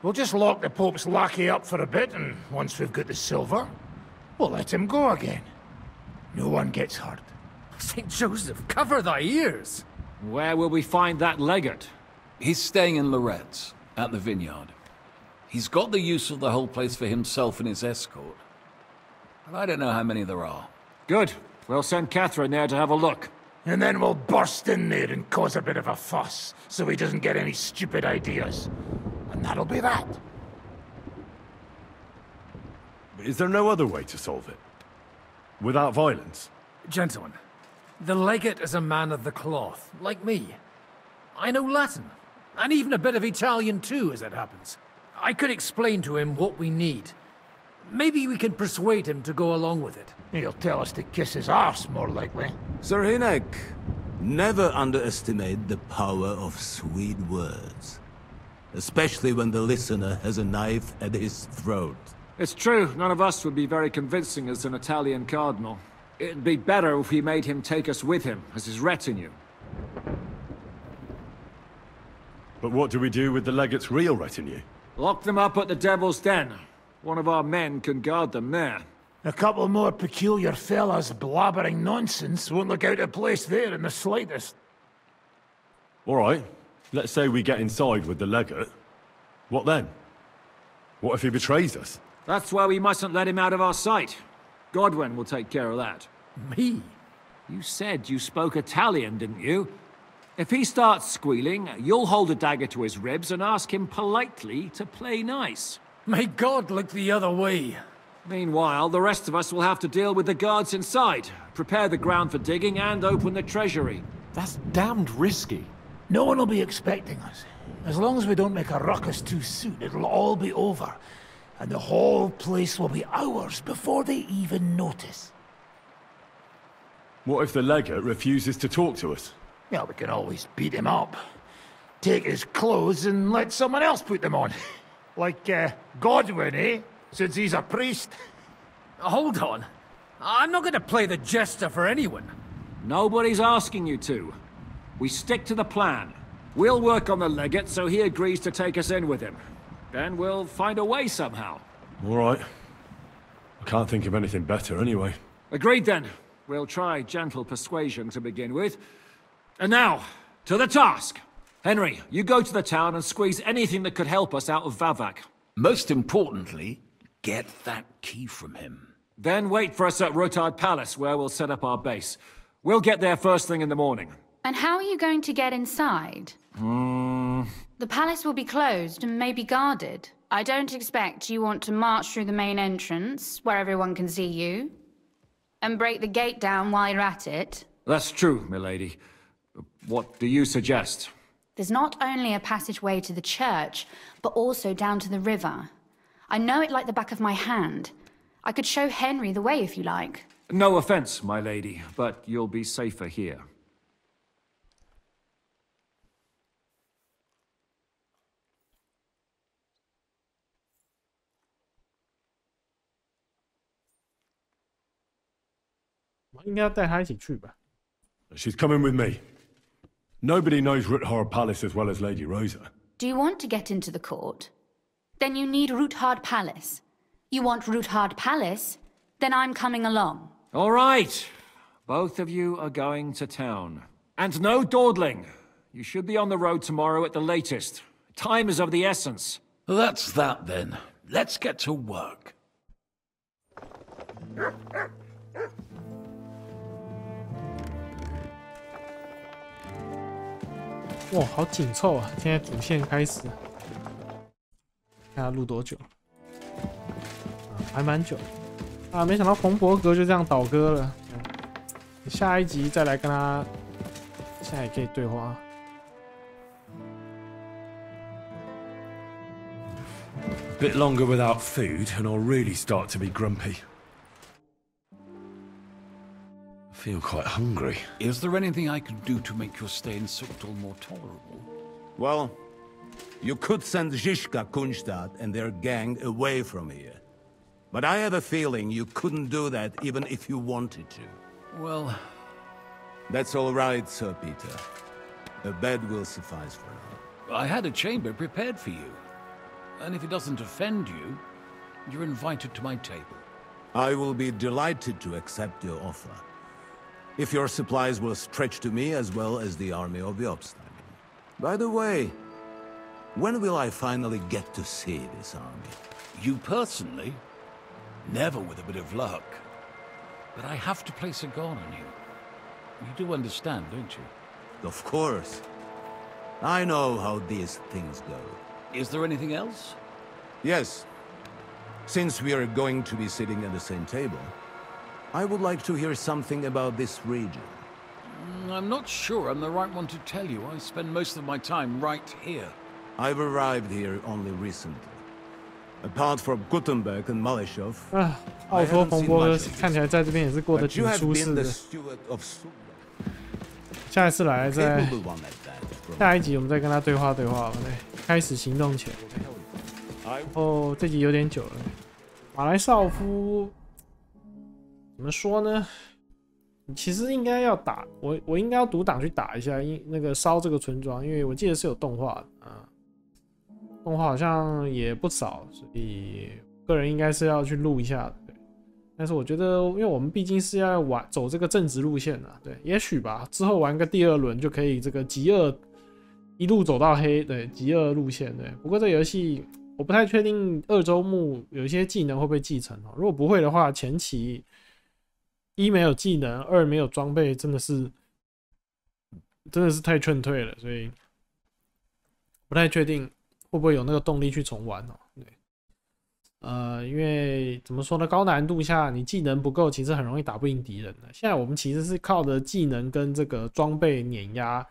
We'll just lock the Pope's lackey up for a bit, and once we've got the silver, we'll let him go again. No one gets hurt. St. Joseph, cover thy ears! Where will we find that legate? He's staying in Loretz, at the vineyard. He's got the use of the whole place for himself and his escort. But I don't know how many there are. Good. We'll send Catherine there to have a look. And then we'll burst in there and cause a bit of a fuss, so he doesn't get any stupid ideas. And that'll be that. Is there no other way to solve it? Without violence? Gentlemen, the legate is a man of the cloth, like me. I know Latin, and even a bit of Italian too, as it happens. I could explain to him what we need. Maybe we can persuade him to go along with it. He'll tell us to kiss his arse, more likely. Sir Hinek, never underestimate the power of sweet words. Especially when the listener has a knife at his throat. It's true, none of us would be very convincing as an Italian cardinal. It'd be better if we made him take us with him, as his retinue. But what do we do with the legate's real retinue? Lock them up at the Devil's Den. One of our men can guard them there. A couple more peculiar fellas blabbering nonsense won't look out of place there in the slightest. All right. Let's say we get inside with the legate. What then? What if he betrays us? That's why we mustn't let him out of our sight. Godwin will take care of that. Me? You said you spoke Italian, didn't you? If he starts squealing, you'll hold a dagger to his ribs and ask him politely to play nice. May God look the other way. Meanwhile, the rest of us will have to deal with the guards inside, prepare the ground for digging, and open the treasury. That's damned risky. No one will be expecting us. As long as we don't make a ruckus too soon, it'll all be over. And the whole place will be ours before they even notice. What if the legate refuses to talk to us? Well, we can always beat him up. Take his clothes and let someone else put them on. Like, Godwin, eh? Since he's a priest. Hold on. I'm not going to play the jester for anyone. Nobody's asking you to. We stick to the plan. We'll work on the legate so he agrees to take us in with him. Then we'll find a way somehow. All right. I can't think of anything better anyway. Agreed then. We'll try gentle persuasion to begin with. And now, to the task. Henry, you go to the town and squeeze anything that could help us out of Vavak. Most importantly, get that key from him. Then wait for us at Rotard Palace, where we'll set up our base. We'll get there first thing in the morning. And how are you going to get inside? The palace will be closed and may be guarded. I don't expect you want to march through the main entrance, where everyone can see you, and break the gate down while you're at it. That's true, milady. What do you suggest? There's not only a passageway to the church, but also down to the river. I know it like the back of my hand. I could show Henry the way if you like. No offense, my lady, but you'll be safer here. She's coming with me. Nobody knows Ruthard Palace as well as Lady Rosa. Do you want to get into the court? Then you need Ruthard Palace. You want Ruthard Palace? Then I'm coming along. All right. Both of you are going to town. And no dawdling. You should be on the road tomorrow at the latest. Time is of the essence. That's that then. Let's get to work. 哇，好紧凑啊！现在主线开始，看他录多久？还蛮久啊！没想到冯伯格就这样倒戈了。下一集再来跟他，现在也可以对话。Bit longer without food, and I'll really start to be grumpy. I feel quite hungry. Is there anything I can do to make your stay in Suktal more tolerable? Well, you could send Zizka Kunstad and their gang away from here. But I have a feeling you couldn't do that even if you wanted to. Well... That's all right, Sir Peter. A bed will suffice for now. I had a chamber prepared for you. And if it doesn't offend you, you're invited to my table. I will be delighted to accept your offer. If your supplies will stretch to me as well as the army of Yobstein. By the way, when will I finally get to see this army? You personally? Never with a bit of luck. But I have to place a guard on you. You do understand, don't you? Of course. I know how these things go. Is there anything else? Yes. Since we are going to be sitting at the same table, I would like to hear something about this region. I'm not sure I'm the right one to tell you. I spend most of my time right here. I've arrived here only recently. Apart from Gutenberg and Malishov, 啊，奥托·冯伯格看起来在这边也是过得挺舒适的。下一次来再下一集我们再跟他对话对话吧。对，开始行动前。然后这集有点久了。马来少夫怎么说呢？你其实应该要打我应该要独挡去打一下，那个烧这个村庄，因为我记得是有动画的啊。动画好像也不少，所以个人应该是要去录一下的。对，但是我觉得，因为我们毕竟是要走这个正直路线的，对，也许吧，之后玩个第二轮就可以这个极恶一路走到黑，对，极恶路线，对。不过这游戏我不太确定二周目有一些技能会不会继承哦。如果不会的话，前期一没有技能，二没有装备，真的是太劝退了，所以不太确定会不会有那个动力去重玩哦。对，因为怎么说呢，高难度下你技能不够，其实很容易打不赢敌人的。现在我们其实是靠着技能跟这个装备碾压，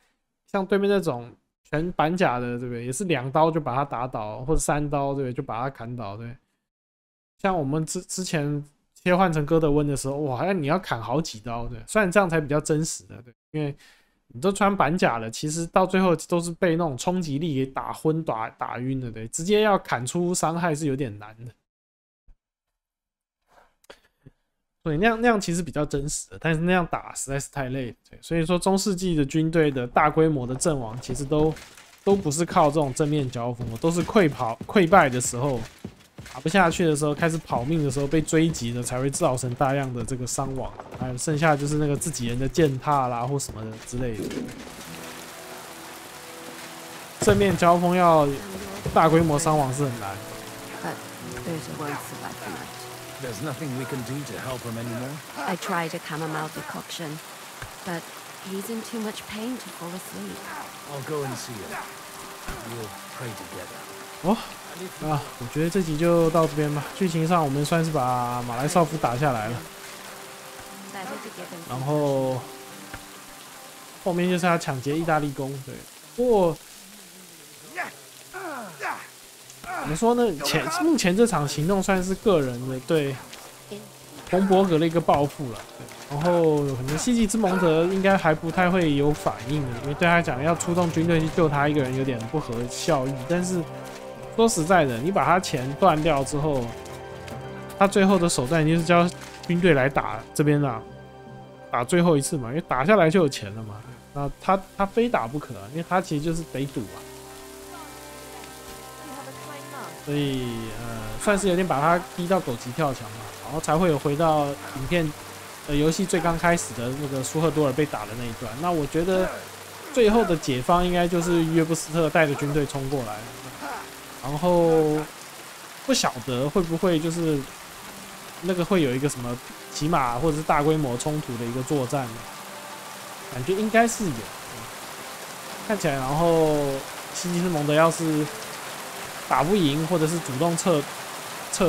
像对面那种全板甲的，对不对？也是2刀就把他打倒，或者3刀，对不对？就把他砍倒，对。像我们之前切换成哥德温的时候，哇，好像你要砍好几刀，对。虽然这样才比较真实的，对，因为你都穿板甲了，其实到最后都是被那种冲击力给打昏、打晕的，对，直接要砍出伤害是有点难的。所以那样其实比较真实的，但是那样打实在是太累了，对。所以说中世纪的军队的大规模的阵亡，其实都不是靠这种正面交锋，都是溃败的时候，打不下去的时候，开始跑命的时候被追击的，才会造成大量的这个伤亡。还有剩下就是那个自己人的践踏啦或什么的之类的。正面交锋要大规模伤亡是很难。There's nothing we can do to help him anymore. I tried a chamomile decoction, but he's in too much pain to fall asleep. I'll go and see him. We'll pray together. 哦，我觉得这集就到这边吧。剧情上我们算是把马来少夫打下来了，然后后面就是要抢劫意大利宫。对，不过怎么说呢？目前这场行动算是个人的对冯伯格的一个报复了。然后可能希冀之蒙德应该还不太会有反应的，因为对他讲要出动军队去救他一个人有点不合效益。但是说实在的，你把他钱断掉之后，他最后的手段就是叫军队来打这边啦，打最后一次嘛，因为打下来就有钱了嘛。那他非打不可，因为他其实就是得赌啊。所以算是有点把他逼到狗急跳墙嘛，然后才会有回到影片游戏最刚开始的那个舒赫多尔被打的那一段。那我觉得最后的解放应该就是约布斯特带着军队冲过来，然后不晓得会不会就是那个会有一个什么骑马或者是大规模冲突的一个作战呢？感觉应该是有。看起来，然后西吉斯蒙德要是打不赢，或者是主动撤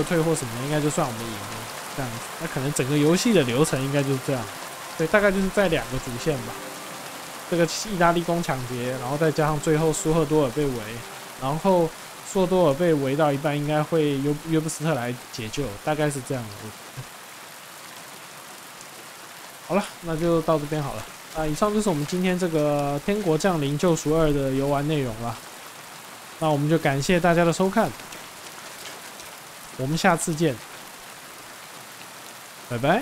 退或什么的，应该就算我们赢了这样子。那可能整个游戏的流程应该就是这样，对，大概就是在2个主线吧。这个意大利攻抢劫，然后再加上最后舒赫多尔被围，然后舒赫多尔被围到一半，应该会约布斯特来解救，大概是这样的。好了，那就到这边好了。以上就是我们今天这个《天国降临：救赎2》的游玩内容了。那我们就感谢大家的收看，我们下次见，拜拜。